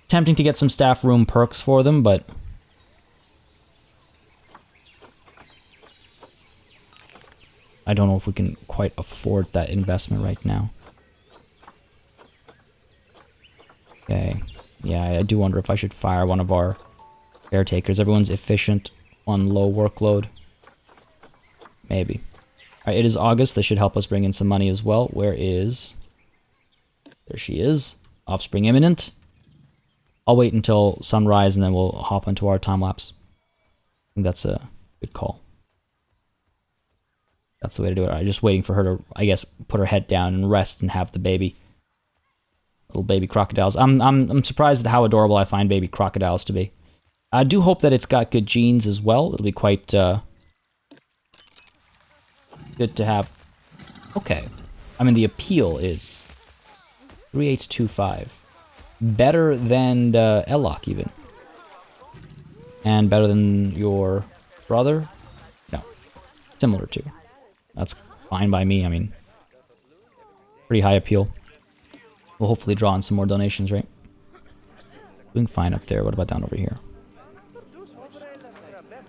Tempting to get some staff room perks for them, but I don't know if we can quite afford that investment right now. Okay. Yeah, I do wonder if I should fire one of our caretakers. Everyone's efficient on low workload. Maybe. Alright, it is August. This should help us bring in some money as well. Where is... There she is. Offspring imminent. I'll wait until sunrise and then we'll hop into our time-lapse. I think that's a good call. That's the way to do it. I'm just waiting for her to, I guess, put her head down and rest and have the baby. Little baby crocodiles. I'm surprised at how adorable I find baby crocodiles to be. I do hope that it's got good genes as well. It'll be quite good to have. Okay. I mean, the appeal is 3825. Better than the Ellock, even. And better than your brother? No. Similar to. That's fine by me, I mean. Pretty high appeal. We'll hopefully draw in some more donations, right? Doing fine up there. What about down over here?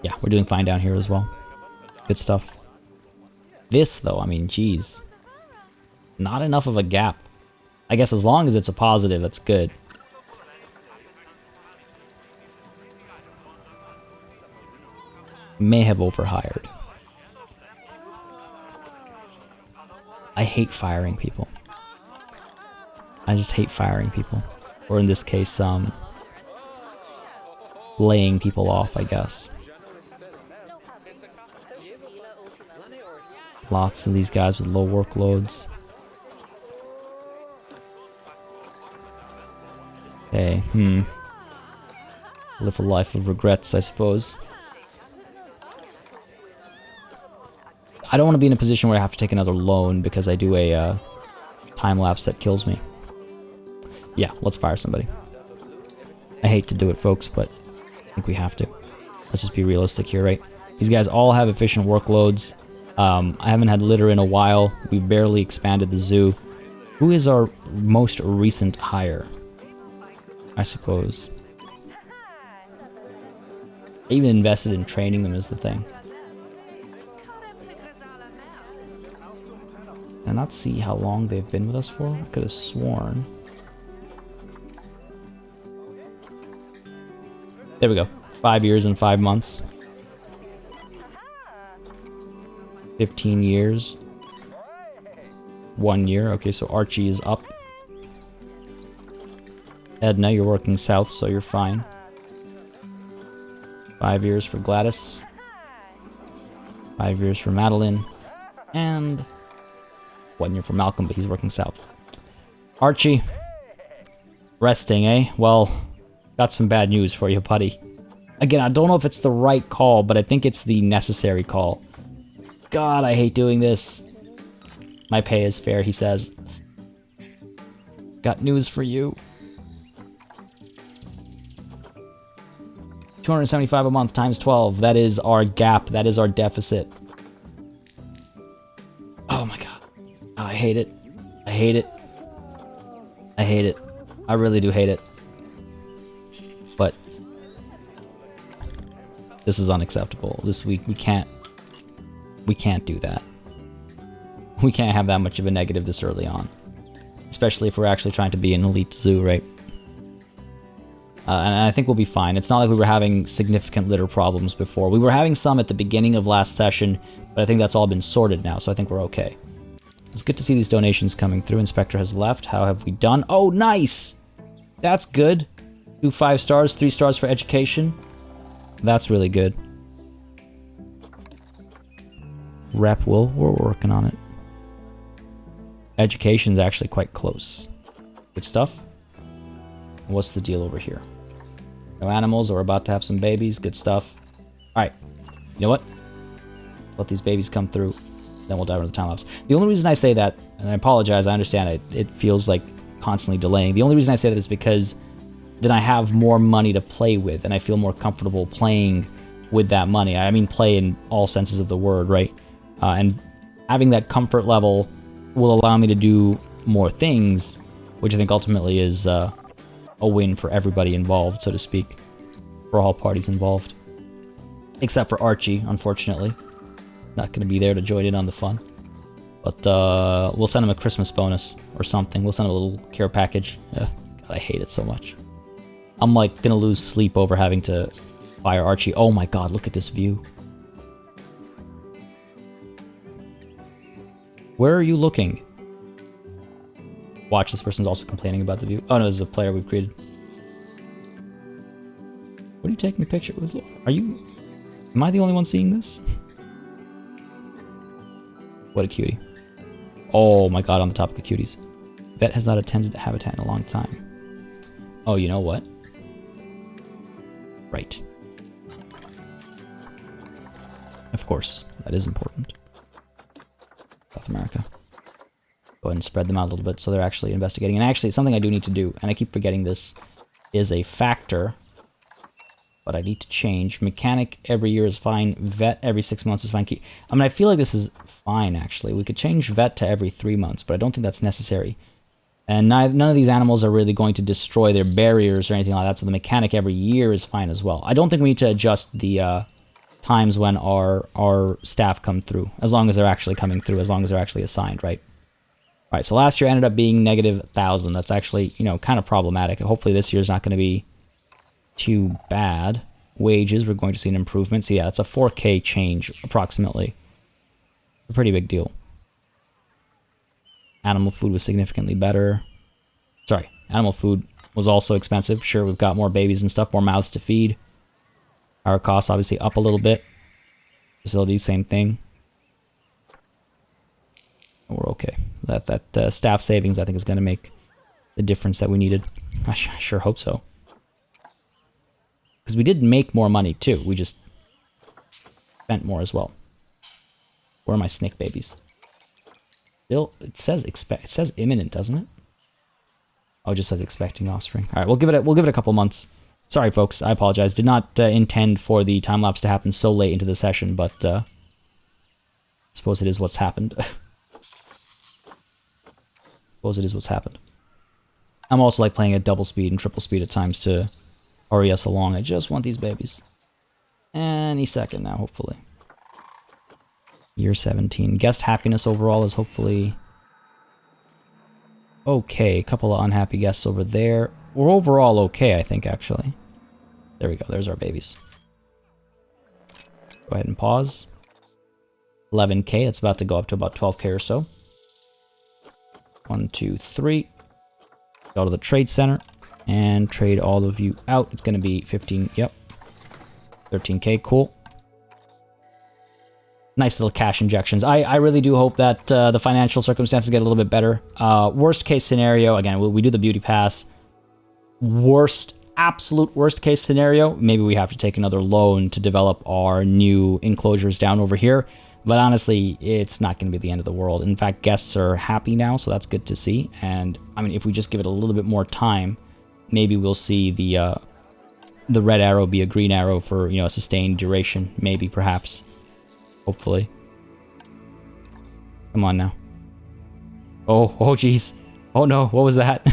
Yeah, we're doing fine down here as well. Good stuff. This, though, I mean, geez. Not enough of a gap. I guess as long as it's a positive, that's good. May have overhired. I hate firing people. I just hate firing people. Or in this case, laying people off, I guess. Lots of these guys with low workloads. Okay, live a life of regrets, I suppose. I don't want to be in a position where I have to take another loan because I do a time lapse that kills me. Yeah, let's fire somebody. I hate to do it, folks, but I think we have to. Let's just be realistic here, right? These guys all have efficient workloads. I haven't had litter in a while. We've barely expanded the zoo. Who is our most recent hire? I suppose. I even invested in training them is the thing. Can I not see how long they've been with us for? I could have sworn. There we go. 5 years and 5 months. 15 years. 1 year. Okay, so Archie is up. Edna, you're working south, so you're fine. 5 years for Gladys. 5 years for Madeline. And 1 year for Malcolm, but he's working south. Archie. Resting, eh? Well, got some bad news for you, buddy. Again, I don't know if it's the right call, but I think it's the necessary call. God, I hate doing this. My pay is fair, he says. Got news for you. $275 a month times 12. That is our gap. That is our deficit. Oh my god. Oh, I hate it. I hate it. I hate it. I really do hate it. But this is unacceptable. We can't do that. We can't have that much of a negative this early on. Especially if we're actually trying to be an elite zoo, right? And I think we'll be fine. It's not like we were having significant litter problems before. We were having some at the beginning of last session, but I think that's all been sorted now, so I think we're okay. It's good to see these donations coming through. Inspector has left. How have we done? Oh, nice! That's good. 2 5 stars, 3 stars for education. That's really good. Rep will. We're working on it. Education's actually quite close. Good stuff. What's the deal over here? No animals, or about to have some babies. Good stuff. Alright. You know what? Let these babies come through. Then we'll dive into the time lapse. The only reason I say that, and I apologize, I understand it feels like constantly delaying. The only reason I say that is because then I have more money to play with, and I feel more comfortable playing with that money. I mean play in all senses of the word, right? And having that comfort level will allow me to do more things, which I think ultimately is a win for everybody involved, so to speak. For all parties involved. Except for Archie, unfortunately. Not going to be there to join in on the fun. But we'll send him a Christmas bonus or something. We'll send him a little care package. God, I hate it so much. I'm like going to lose sleep over having to fire Archie. Oh my god, look at this view. Where are you looking? Watch, this person's also complaining about the view. Oh no, this is a player we've created. What are you taking a picture with? Are you... Am I the only one seeing this? What a cutie. Oh my god, on the topic of cuties. Vet has not attended Habitat in a long time. Oh, you know what? Right. Of course, that is important. South America. Go ahead and spread them out a little bit so they're actually investigating. And actually, something I do need to do, and I keep forgetting this, is a factor. But I need to change. Mechanic every year is fine. Vet every 6 months is fine. I mean, I feel like this is fine, actually. We could change vet to every 3 months, but I don't think that's necessary. And none of these animals are really going to destroy their barriers or anything like that, so the mechanic every year is fine as well. I don't think we need to adjust the times when our staff come through, as long as they're actually coming through, as long as they're actually assigned, right? All right, so last year ended up being negative 1,000. That's actually, you know, kind of problematic. Hopefully this year's not going to be too bad. Wages, we're going to see an improvement. So yeah, that's a 4K change, approximately. A pretty big deal. Animal food was significantly better. Sorry, animal food was also expensive. Sure, we've got more babies and stuff, more mouths to feed. Our costs obviously up a little bit. Facilities, same thing. We're okay. That staff savings, I think, is going to make the difference that we needed. I sure hope so. Because we did make more money, too. We just spent more as well. Where are my snake babies? Still, it says imminent, doesn't it? Oh, it just says expecting offspring. All right, we'll give it a couple months. Sorry, folks. I apologize. Did not intend for the time lapse to happen so late into the session, but I suppose it is what's happened. Suppose it is what's happened. I'm also like playing at double speed and triple speed at times to hurry us along. I just want these babies. Any second now, hopefully. Year 17. Guest happiness overall is hopefully okay. A couple of unhappy guests over there. We're overall okay, I think, actually. There we go. There's our babies. Go ahead and pause. 11K. It's about to go up to about 12K or so. 1, 2, 3. Go to the trade center and trade all of you out. It's going to be 15. Yep. 13K. Cool. Nice little cash injections. I really do hope that the financial circumstances get a little bit better. Worst case scenario, again, we do the beauty pass. Absolute worst case scenario, maybe we have to take another loan to develop our new enclosures down over here. But honestly, it's not going to be the end of the world. In fact, guests are happy now, so that's good to see. And I mean, if we just give it a little bit more time, maybe we'll see the red arrow be a green arrow for, you know, a sustained duration. Maybe, perhaps. Hopefully. Come on now. Oh, jeez. Oh no, what was that?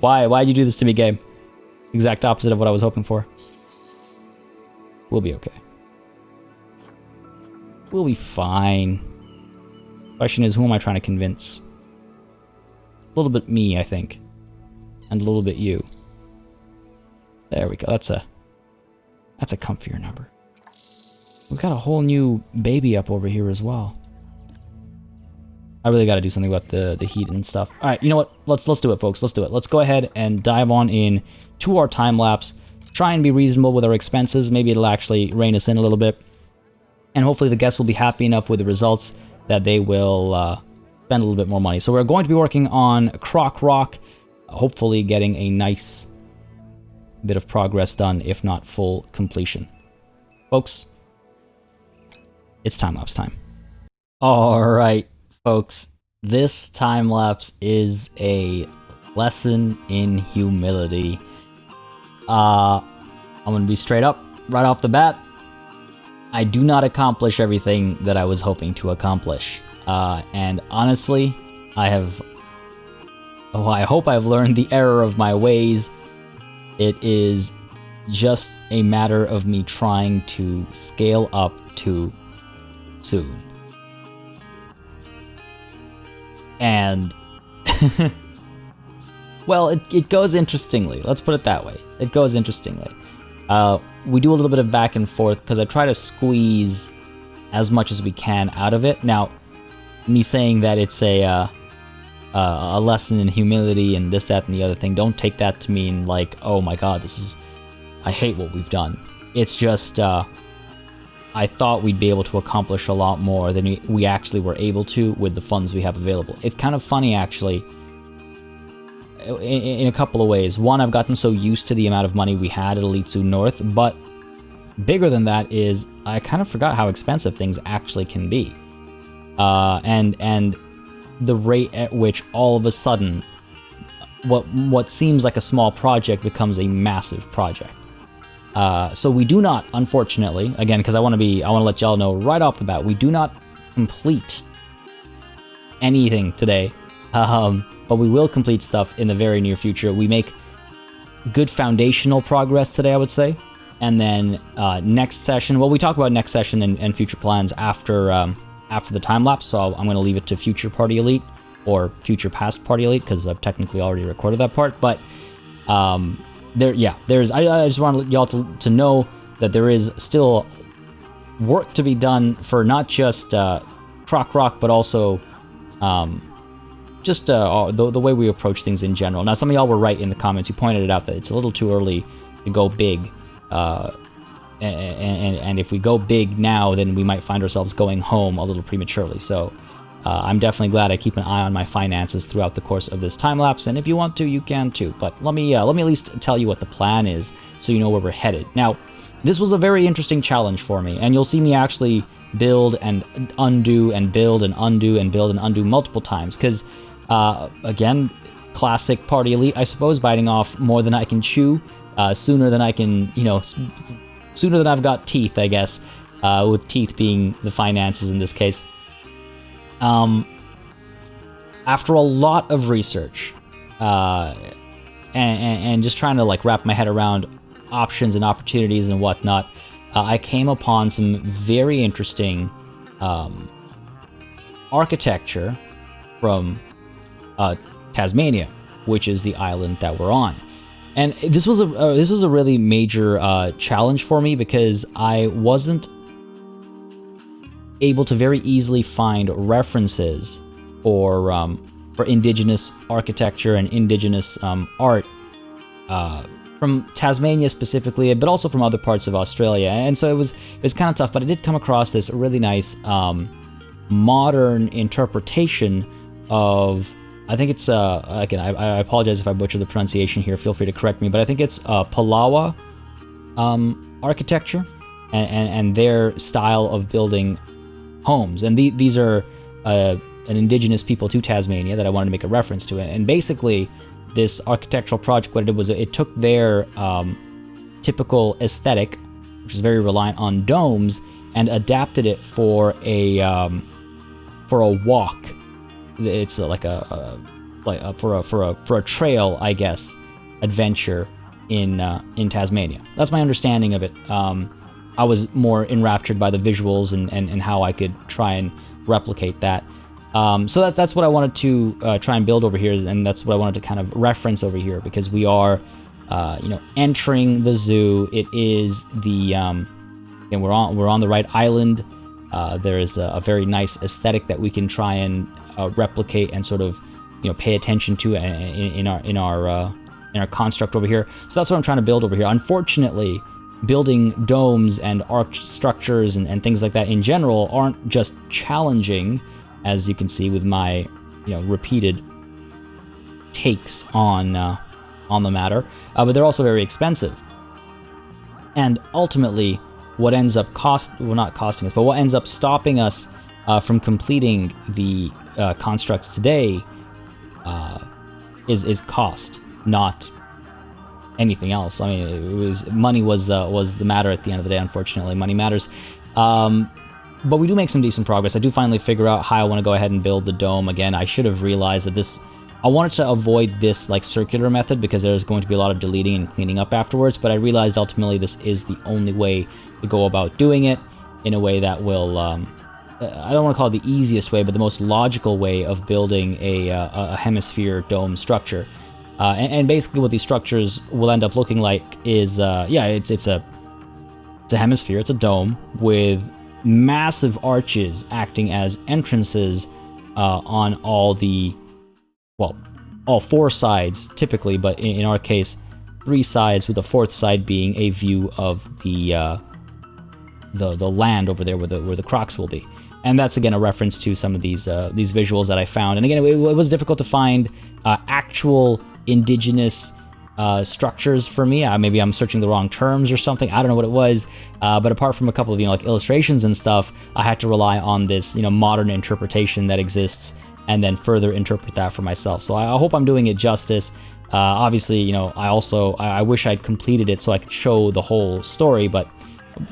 Why'd you do this to me, game? Exact opposite of what I was hoping for. We'll be okay. We'll be fine. Question is, who am I trying to convince? A little bit me, I think. And a little bit you. There we go. That's a comfier number. We've got a whole new baby up over here as well. I really got to do something about the heat and stuff. All right, you know what? Let's do it, folks. Let's do it. Let's go ahead and dive on in to our time lapse. Try and be reasonable with our expenses. Maybe it'll actually rein us in a little bit. And hopefully the guests will be happy enough with the results that they will spend a little bit more money. So we're going to be working on Croc Rock, hopefully getting a nice bit of progress done, if not full completion. Folks, it's time-lapse time. Alright, folks. This time-lapse is a lesson in humility. I'm going to be straight up, right off the bat. I do not accomplish everything that I was hoping to accomplish. And honestly, I hope I've learned the error of my ways. It is just a matter of me trying to scale up too soon. And well, it goes interestingly. Let's put it that way. It goes interestingly. We do a little bit of back and forth because I try to squeeze as much as we can out of it. Now, me saying that it's a lesson in humility and this, that, and the other thing, don't take that to mean like, oh my god, I hate what we've done. It's just, I thought we'd be able to accomplish a lot more than we actually were able to with the funds we have available. It's kind of funny, actually, in a couple of ways. One, I've gotten so used to the amount of money we had at Elite Zoo North, but bigger than that is I kind of forgot how expensive things actually can be. and the rate at which all of a sudden what seems like a small project becomes a massive project. So we do not, unfortunately, again, because I want to let y'all know right off the bat, we do not complete anything today, but we will complete stuff in the very near future. We make good foundational progress today, I would say, and then next session, well, we talk about next session and future plans after the time lapse. So I'm going to leave it to future Party Elite or future past Party Elite because I've technically already recorded that part. But there's I just want y'all to know that there is still work to be done for not just Croc Rock, but also just the way we approach things in general. Now, some of y'all were right in the comments. You pointed it out that it's a little too early to go big. And if we go big now, then we might find ourselves going home a little prematurely. So I'm definitely glad I keep an eye on my finances throughout the course of this time lapse. And if you want to, you can too. But let me at least tell you what the plan is, so you know where we're headed. Now, this was a very interesting challenge for me, and you'll see me actually build and undo and build and undo and build and undo multiple times. Because again, classic Party Elite, I suppose, biting off more than I can chew, sooner than I can, sooner than I've got teeth, I guess, with teeth being the finances in this case. After a lot of research, and just trying to wrap my head around options and opportunities and whatnot, I came upon some very interesting architecture from Tasmania, which is the island that we're on. And this was a really major challenge for me because I wasn't able to very easily find references for indigenous architecture and indigenous art from Tasmania specifically, but also from other parts of Australia. And so it was kind of tough, but I did come across this really nice modern interpretation of, I think it's, again, I apologize if I butcher the pronunciation here, feel free to correct me, but I think it's Palawa architecture and their style of building homes. And these are an indigenous people to Tasmania that I wanted to make a reference to. And basically, this architectural project, what it did was it took their typical aesthetic, which is very reliant on domes, and adapted it for a walk. It's like for a trail, I guess, adventure in Tasmania. That's my understanding of it. I was more enraptured by the visuals and how I could try and replicate that. So that's what I wanted to try and build over here, and that's what I wanted to kind of reference over here, because we are, entering the zoo. It is the, and we're on the right island. There is a very nice aesthetic that we can try and replicate and sort of, pay attention to in our construct over here. So that's what I'm trying to build over here. Unfortunately, building domes and arch structures and things like that in general aren't just challenging, as you can see with my, repeated takes on the matter, but they're also very expensive. And ultimately, what ends up not costing us, but what ends up stopping us from completing the constructs today is cost, not anything else. I mean, money was the matter at the end of the day. Unfortunately, money matters. But we do make some decent progress. I do finally figure out how I want to go ahead and build the dome again. I should have realized that I wanted to avoid this circular method because there's going to be a lot of deleting and cleaning up afterwards, but I realized ultimately this is the only way to go about doing it in a way that will, I don't want to call it the easiest way, but the most logical way of building a hemisphere dome structure. And basically what these structures will end up looking like is, it's a hemisphere, it's a dome with massive arches acting as entrances on all four sides typically, but in our case, 3 sides, with the 4th side being a view of the land over there where the crocs will be. And that's again a reference to some of these visuals that I found. And again, it was difficult to find actual indigenous structures for me. Maybe I'm searching the wrong terms or something. I don't know what it was. But apart from a couple of, like illustrations and stuff, I had to rely on this, modern interpretation that exists and then further interpret that for myself. So I hope I'm doing it justice. Obviously, I wish I'd completed it so I could show the whole story, but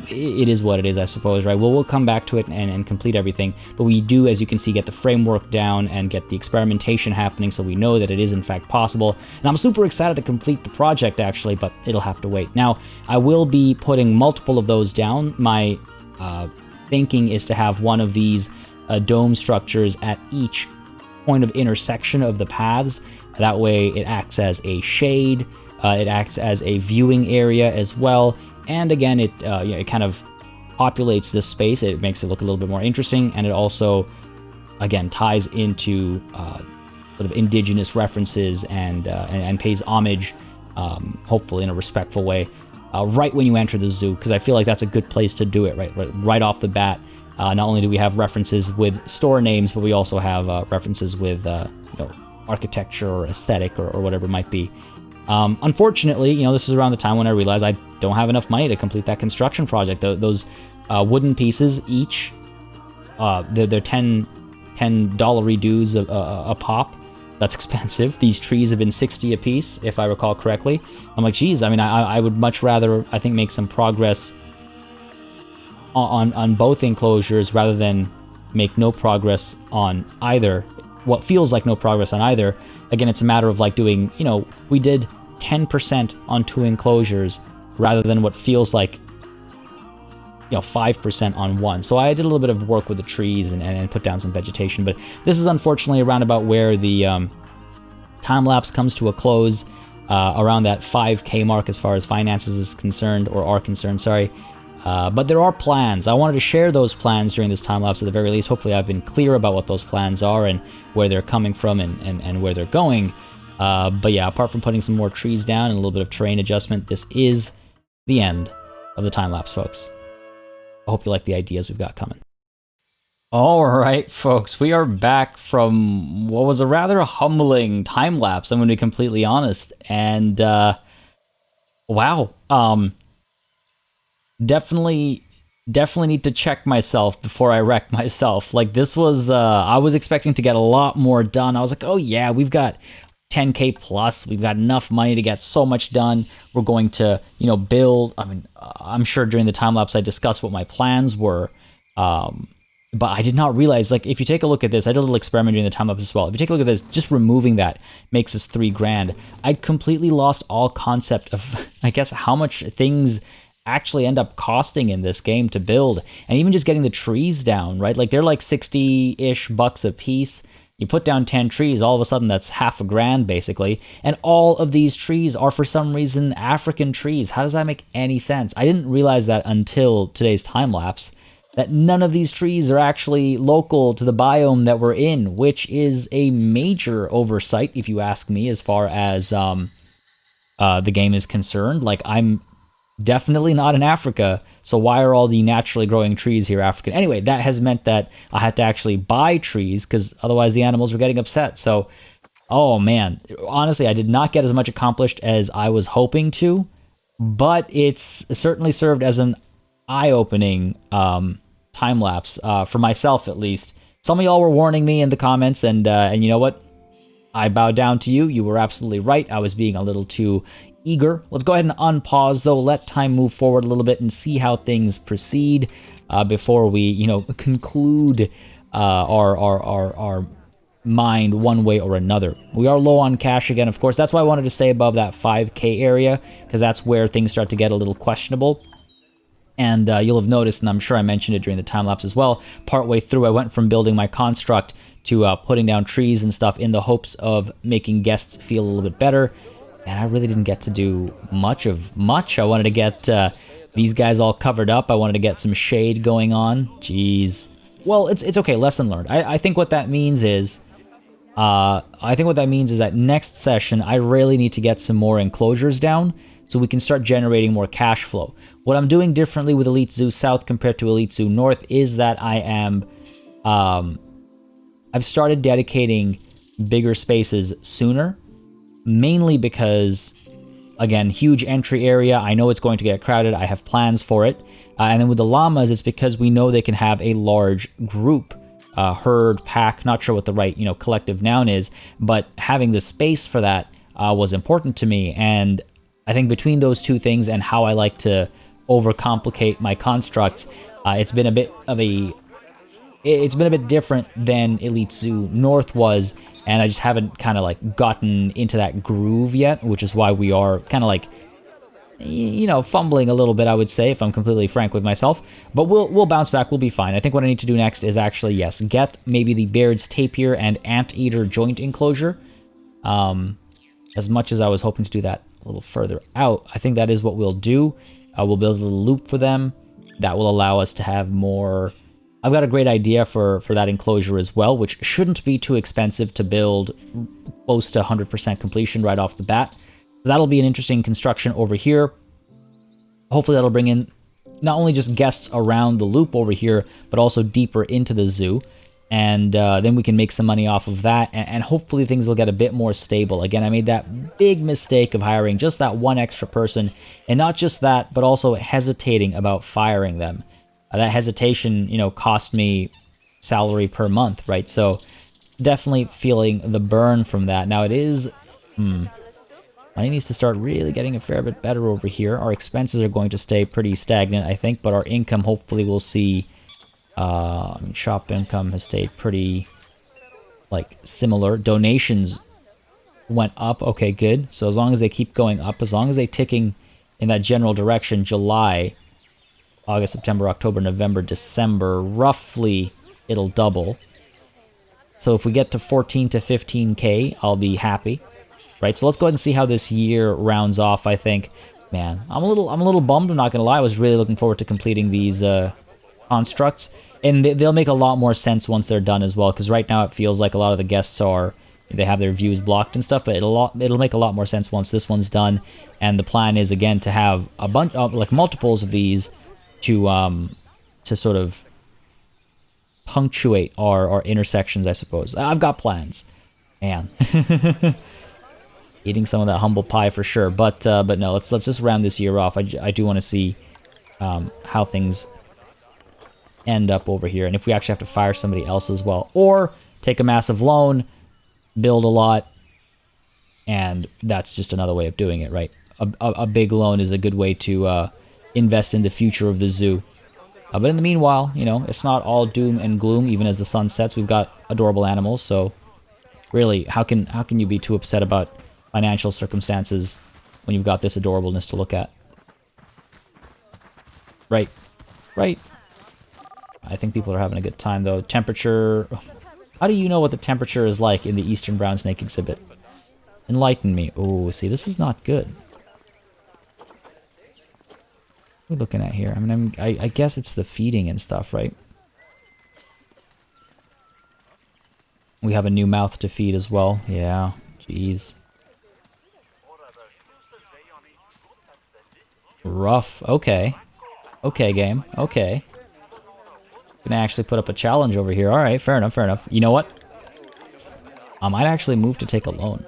it is what it is, I suppose, right? We'll come back to it and complete everything, but we do, as you can see, get the framework down and get the experimentation happening, so we know that it is in fact possible. And I'm super excited to complete the project, actually, but it'll have to wait. Now, I will be putting multiple of those down. My thinking is to have one of these dome structures at each point of intersection of the paths. That way it acts as a shade, it acts as a viewing area as well. And again, it kind of populates this space. It makes it look a little bit more interesting, and it also, again, ties into sort of indigenous references and pays homage, hopefully in a respectful way, right when you enter the zoo, because I feel like that's a good place to do it right off the bat. Not only do we have references with store names, but we also have references with architecture or aesthetic or whatever it might be. Unfortunately, this is around the time when I realized I don't have enough money to complete that construction project. Those wooden pieces each, they're $10 dues a pop. That's expensive. These trees have been 60 a piece, if I recall correctly. I'm like, geez, I would much rather, I think, make some progress on both enclosures rather than make no progress on either. What feels like no progress on either. Again, it's a matter of like doing, we did 10% on 2 enclosures rather than what feels like 5% on 1. So I did a little bit of work with the trees and put down some vegetation, but this is unfortunately around about where the time lapse comes to a close, around that 5K mark as far as finances is concerned, or are concerned, sorry. But there are plans. I wanted to share those plans during this time lapse at the very least. Hopefully I've been clear about what those plans are and where they're coming from and where they're going. But yeah, apart from putting some more trees down and a little bit of terrain adjustment, this is the end of the time lapse, folks. I hope you like the ideas we've got coming. All right, folks, we are back from what was a rather humbling time lapse, I'm going to be completely honest. And wow, definitely need to check myself before I wreck myself. Like, this was, I was expecting to get a lot more done. I was like, oh yeah, we've got 10K plus. We've got enough money to get so much done. We're going to, build. I'm sure during the time lapse I discussed what my plans were. But I did not realize, like, if you take a look at this, I did a little experiment during the time lapse as well. If you take a look at this, just removing that makes us $3,000. I'd completely lost all concept of, I guess, how much things actually end up costing in this game to build. And even just getting the trees down, right? Like, they're like 60-ish bucks a piece. You put down 10 trees, all of a sudden that's $5,000 basically. And all of these trees are for some reason African trees. How does that make any sense? I didn't realize that until today's time lapse, that none of these trees are actually local to the biome that we're in, which is a major oversight, if you ask me, as far as the game is concerned. Like, I'm definitely not in Africa, so why are all the naturally growing trees here African? Anyway, that has meant that I had to actually buy trees, because otherwise the animals were getting upset. So, oh man, honestly, I did not get as much accomplished as I was hoping to, but it's certainly served as an eye-opening time lapse, for myself at least. Some of y'all were warning me in the comments, and you know what? I bow down to you. You were absolutely right. I was being a little too eager. Let's go ahead and unpause, though. Let time move forward a little bit and see how things proceed before we, conclude our mind one way or another. We are low on cash again, of course. That's why I wanted to stay above that 5K area, because that's where things start to get a little questionable. And you'll have noticed, and I'm sure I mentioned it during the time lapse as well, partway through I went from building my construct to putting down trees and stuff in the hopes of making guests feel a little bit better. And I really didn't get to do much. I wanted to get these guys all covered up. I wanted to get some shade going on. Jeez. Well, it's okay. Lesson learned. I think what that means is, that next session I really need to get some more enclosures down so we can start generating more cash flow. What I'm doing differently with Elite Zoo South compared to Elite Zoo North is that I am, I've started dedicating bigger spaces sooner. Mainly because Again, huge entry area. I know it's going to get crowded. I have plans for it. And then with the llamas, it's because we know they can have a large group, herd, pack. Not sure what the right, collective noun is, but having the space for that was important to me. And I think between those two things and how I like to overcomplicate my constructs, it's been a bit different than Elite Zoo North was, and I just haven't kind of like gotten into that groove yet, which is why we are kind of like, fumbling a little bit, I would say, if I'm completely frank with myself. But we'll bounce back. We'll be fine. I think what I need to do next is actually, yes, get maybe the Baird's tapir and anteater joint enclosure. As much as I was hoping to do that a little further out, I think that is what we'll do. We'll build a little loop for them. That will allow us to have more... I've got a great idea for that enclosure as well, which shouldn't be too expensive to build, close to 100% completion right off the bat. So that'll be an interesting construction over here. Hopefully that'll bring in not only just guests around the loop over here, but also deeper into the zoo. And then we can make some money off of that, and hopefully things will get a bit more stable. Again, I made that big mistake of hiring just that one extra person, and not just that, but also hesitating about firing them. That hesitation, cost me salary per month, right? So definitely feeling the burn from that. Now it is, money needs to start really getting a fair bit better over here. Our expenses are going to stay pretty stagnant, I think, but our income hopefully will see, shop income has stayed pretty, similar. Donations went up, okay, good. So as long as they keep going up, as long as they're ticking in that general direction, July... August, September, October, November, December, roughly it'll double. So if we get to 14 to 15k, I'll be happy, right? So let's go ahead and see how this year rounds off. I think, man, I'm a little bummed. I'm not gonna lie. I was really looking forward to completing these constructs, and they'll make a lot more sense once they're done as well. Because right now it feels like a lot of the guests they have their views blocked and stuff, but it'll make a lot more sense once this one's done. And the plan is again to have a bunch of multiples of these. To sort of punctuate our intersections, I suppose. I've got plans. Man. Eating some of that humble pie for sure. But no, let's just round this year off. I do want to see how things end up over here. And if we actually have to fire somebody else as well. Or take a massive loan, build a lot, and that's just another way of doing it, right? A big loan is a good way to... invest in the future of the zoo. But in the meanwhile, it's not all doom and gloom. Even as the sun sets, we've got adorable animals. So really, how can you be too upset about financial circumstances when you've got this adorableness to look at? Right. I think people are having a good time though. Temperature. How do you know what the temperature is like in the Eastern Brown Snake exhibit? Enlighten me. Oh, see, this is not good. What are we looking at here? I mean, I guess it's the feeding and stuff, right? We have a new mouth to feed as well. Yeah, jeez. Rough. Okay. Okay, game. Okay. Gonna actually put up a challenge over here. Alright, fair enough, fair enough. You know what? I might actually move to take a loan.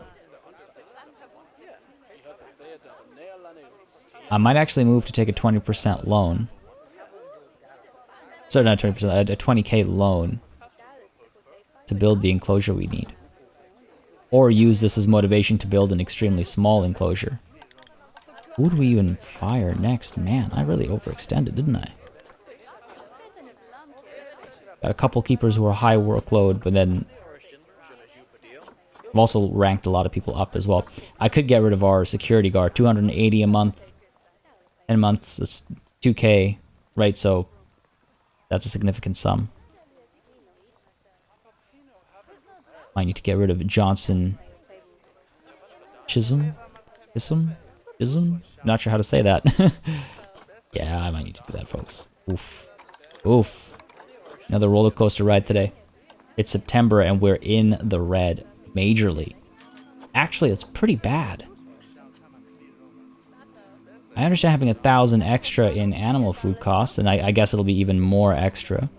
I might actually move to take a 20% loan. Sorry, not 20%, a 20k loan to build the enclosure we need. Or use this as motivation to build an extremely small enclosure. Who do we even fire next? Man, I really overextended, didn't I? Got a couple keepers who are high workload, but then I've also ranked a lot of people up as well. I could get rid of our security guard, 280 a month. 10 months, it's 2k, right? So that's a significant sum. I need to get rid of Johnson Chisholm? Not sure how to say that. Yeah, I might need to do that, folks. Oof. Oof. Another roller coaster ride today. It's September and we're in the red majorly. Actually, it's pretty bad. I understand having 1,000 extra in animal food costs, and I guess it'll be even more extra.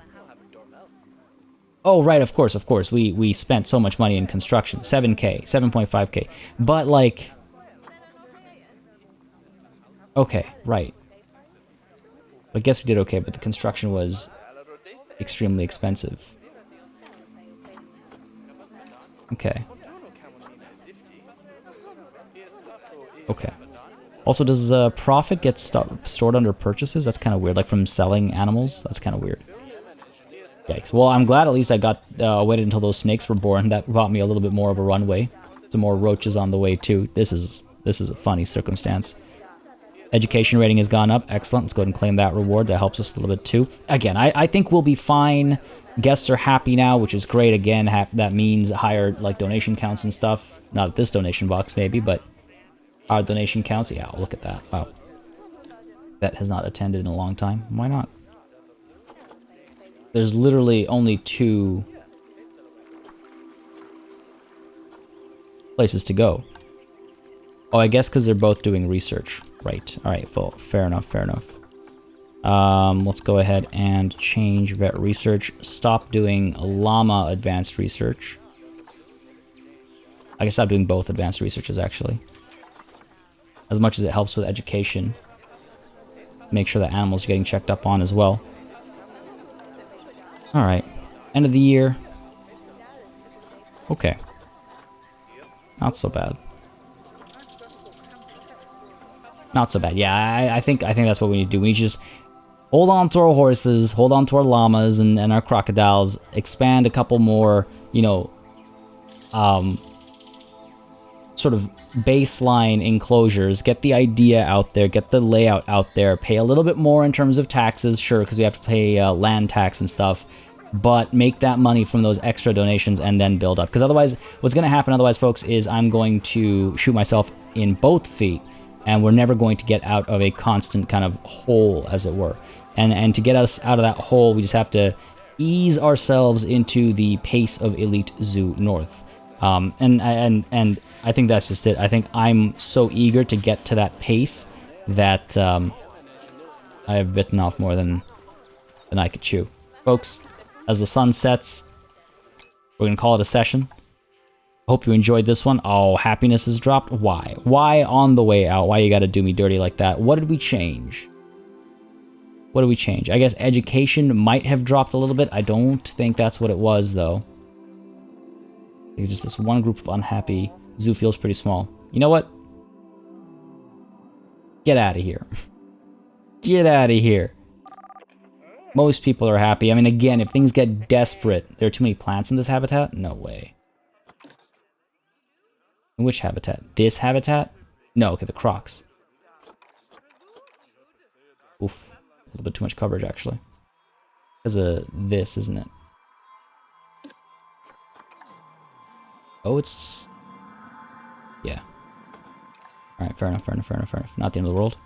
Oh, right, of course. We spent so much money in construction. 7k, 7.5k. But, Okay, right. I guess we did okay, but the construction was extremely expensive. Okay. Okay. Also, does profit get stored under purchases? That's kind of weird. Like from selling animals? That's kind of weird. Yikes. Well, I'm glad at least I got waited until those snakes were born. That brought me a little bit more of a runway. Some more roaches on the way too. This is a funny circumstance. Education rating has gone up. Excellent. Let's go ahead and claim that reward. That helps us a little bit too. Again, I think we'll be fine. Guests are happy now, which is great. Again, that means higher like donation counts and stuff. Not at this donation box maybe, but our donation counts. Yeah, look at that. Wow. That has not attended in a long time. Why not? There's literally only 2 places to go. Oh, I guess because they're both doing research. Right. Alright, well, fair enough, fair enough. Let's go ahead and change vet research. Stop doing llama advanced research. I can stop doing both advanced researches, actually. As much as it helps with education. Make sure that animals are getting checked up on as well. Alright. End of the year. Okay. Not so bad. Not so bad. Yeah, I think that's what we need to do. We need to just hold on to our horses, hold on to our llamas and our crocodiles, expand a couple more, you know, sort of baseline enclosures, get the idea out there, get the layout out there, pay a little bit more in terms of taxes, sure, because we have to pay land tax and stuff, but make that money from those extra donations and then build up. Because otherwise, what's going to happen otherwise, folks, is I'm going to shoot myself in both feet, and we're never going to get out of a constant kind of hole, as it were. And to get us out of that hole, we just have to ease ourselves into the pace of Elite Zoo North. And I think that's just it. I think I'm so eager to get to that pace that I have bitten off more than I could chew. Folks, as the sun sets, we're going to call it a session. Hope you enjoyed this one. Oh, happiness has dropped. Why? Why on the way out? Why you gotta do me dirty like that? What did we change? What did we change? I guess education might have dropped a little bit. I don't think that's what it was, though. It's just this one group of unhappy. Zoo feels pretty small. You know what? Get out of here. Get out of here. Most people are happy. I mean, again, if things get desperate, there are too many plants in this habitat? No way. In which habitat? This habitat? No, okay, the crocs. Oof. A little bit too much coverage, actually. Because of this, isn't it? Oh, it's... Yeah. Alright, fair enough, fair enough, fair enough, fair enough. Not the end of the world.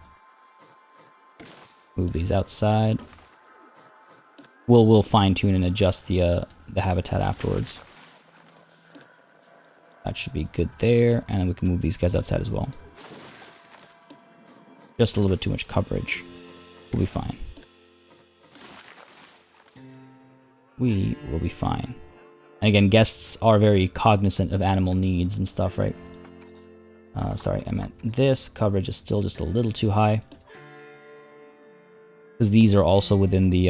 Move these outside. We'll fine-tune and adjust the habitat afterwards. That should be good there, and then we can move these guys outside as well. Just a little bit too much coverage. We'll be fine. We will be fine. And again, guests are very cognizant of animal needs and stuff, right? Sorry, I meant this. Coverage is still just a little too high. Because these are also within the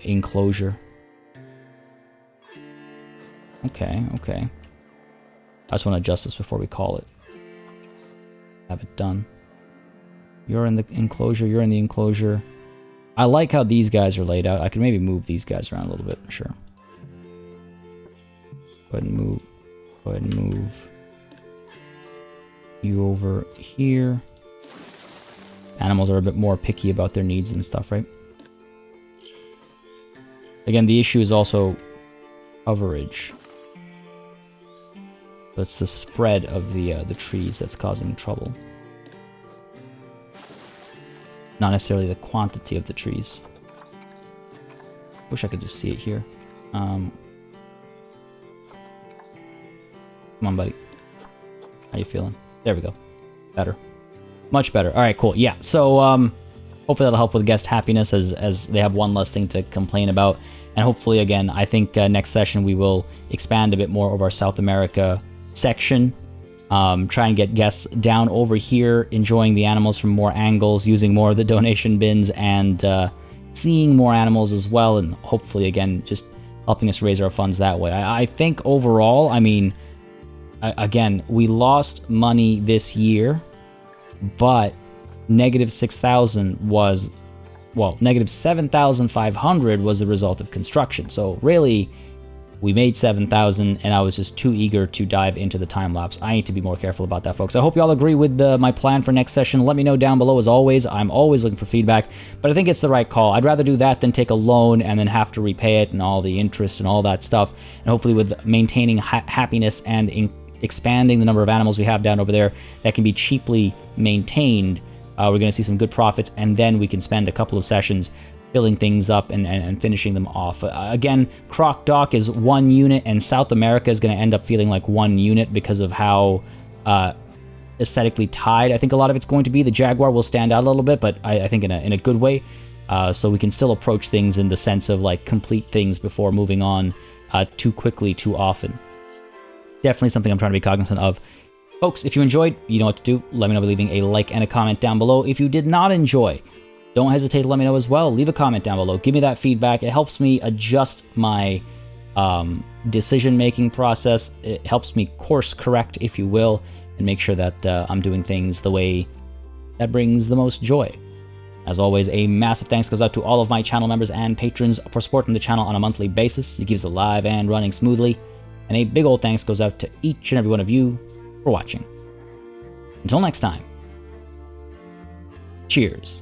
enclosure. Okay, okay. I just want to adjust this before we call it. Have it done. You're in the enclosure, you're in the enclosure. I like how these guys are laid out. I could maybe move these guys around a little bit, sure. Go ahead and move. Go ahead and move you over here. Animals are a bit more picky about their needs and stuff, right? Again, the issue is also coverage. So it's the spread of the trees that's causing trouble. Not necessarily the quantity of the trees. Wish I could just see it here. Come on, buddy. How you feeling? There we go. Better. Much better. Alright, cool. Yeah, so hopefully that'll help with guest happiness as they have one less thing to complain about. And hopefully, again, I think next session we will expand a bit more of our South America section. Try and get guests down over here, enjoying the animals from more angles, using more of the donation bins, and seeing more animals as well, and hopefully, again, just helping us raise our funds that way. I think overall, I mean, again, we lost money this year, but negative 6,000 was, well, negative 7,500 was the result of construction. So really, we made 7,000, and I was just too eager to dive into the time lapse. I need to be more careful about that, folks. I hope you all agree with my plan for next session. Let me know down below. As always, I'm always looking for feedback, but I think it's the right call. I'd rather do that than take a loan and then have to repay it and all the interest and all that stuff. And hopefully with maintaining happiness and expanding the number of animals we have down over there that can be cheaply maintained, we're going to see some good profits, and then we can spend a couple of sessions filling things up and finishing them off. Again, Croc Dock is 1 unit, and South America is going to end up feeling like 1 unit because of how aesthetically tied I think a lot of it's going to be. The Jaguar will stand out a little bit, but I think in a good way. So we can still approach things in the sense of like complete things before moving on too quickly, too often. Definitely something I'm trying to be cognizant of. Folks, if you enjoyed, you know what to do. Let me know by leaving a like and a comment down below. If you did not enjoy, don't hesitate to let me know as well. Leave a comment down below. Give me that feedback. It helps me adjust my decision-making process. It helps me course correct, if you will, and make sure that I'm doing things the way that brings the most joy. As always, a massive thanks goes out to all of my channel members and patrons for supporting the channel on a monthly basis. It keeps it alive and running smoothly. And a big old thanks goes out to each and every one of you for watching. Until next time, cheers.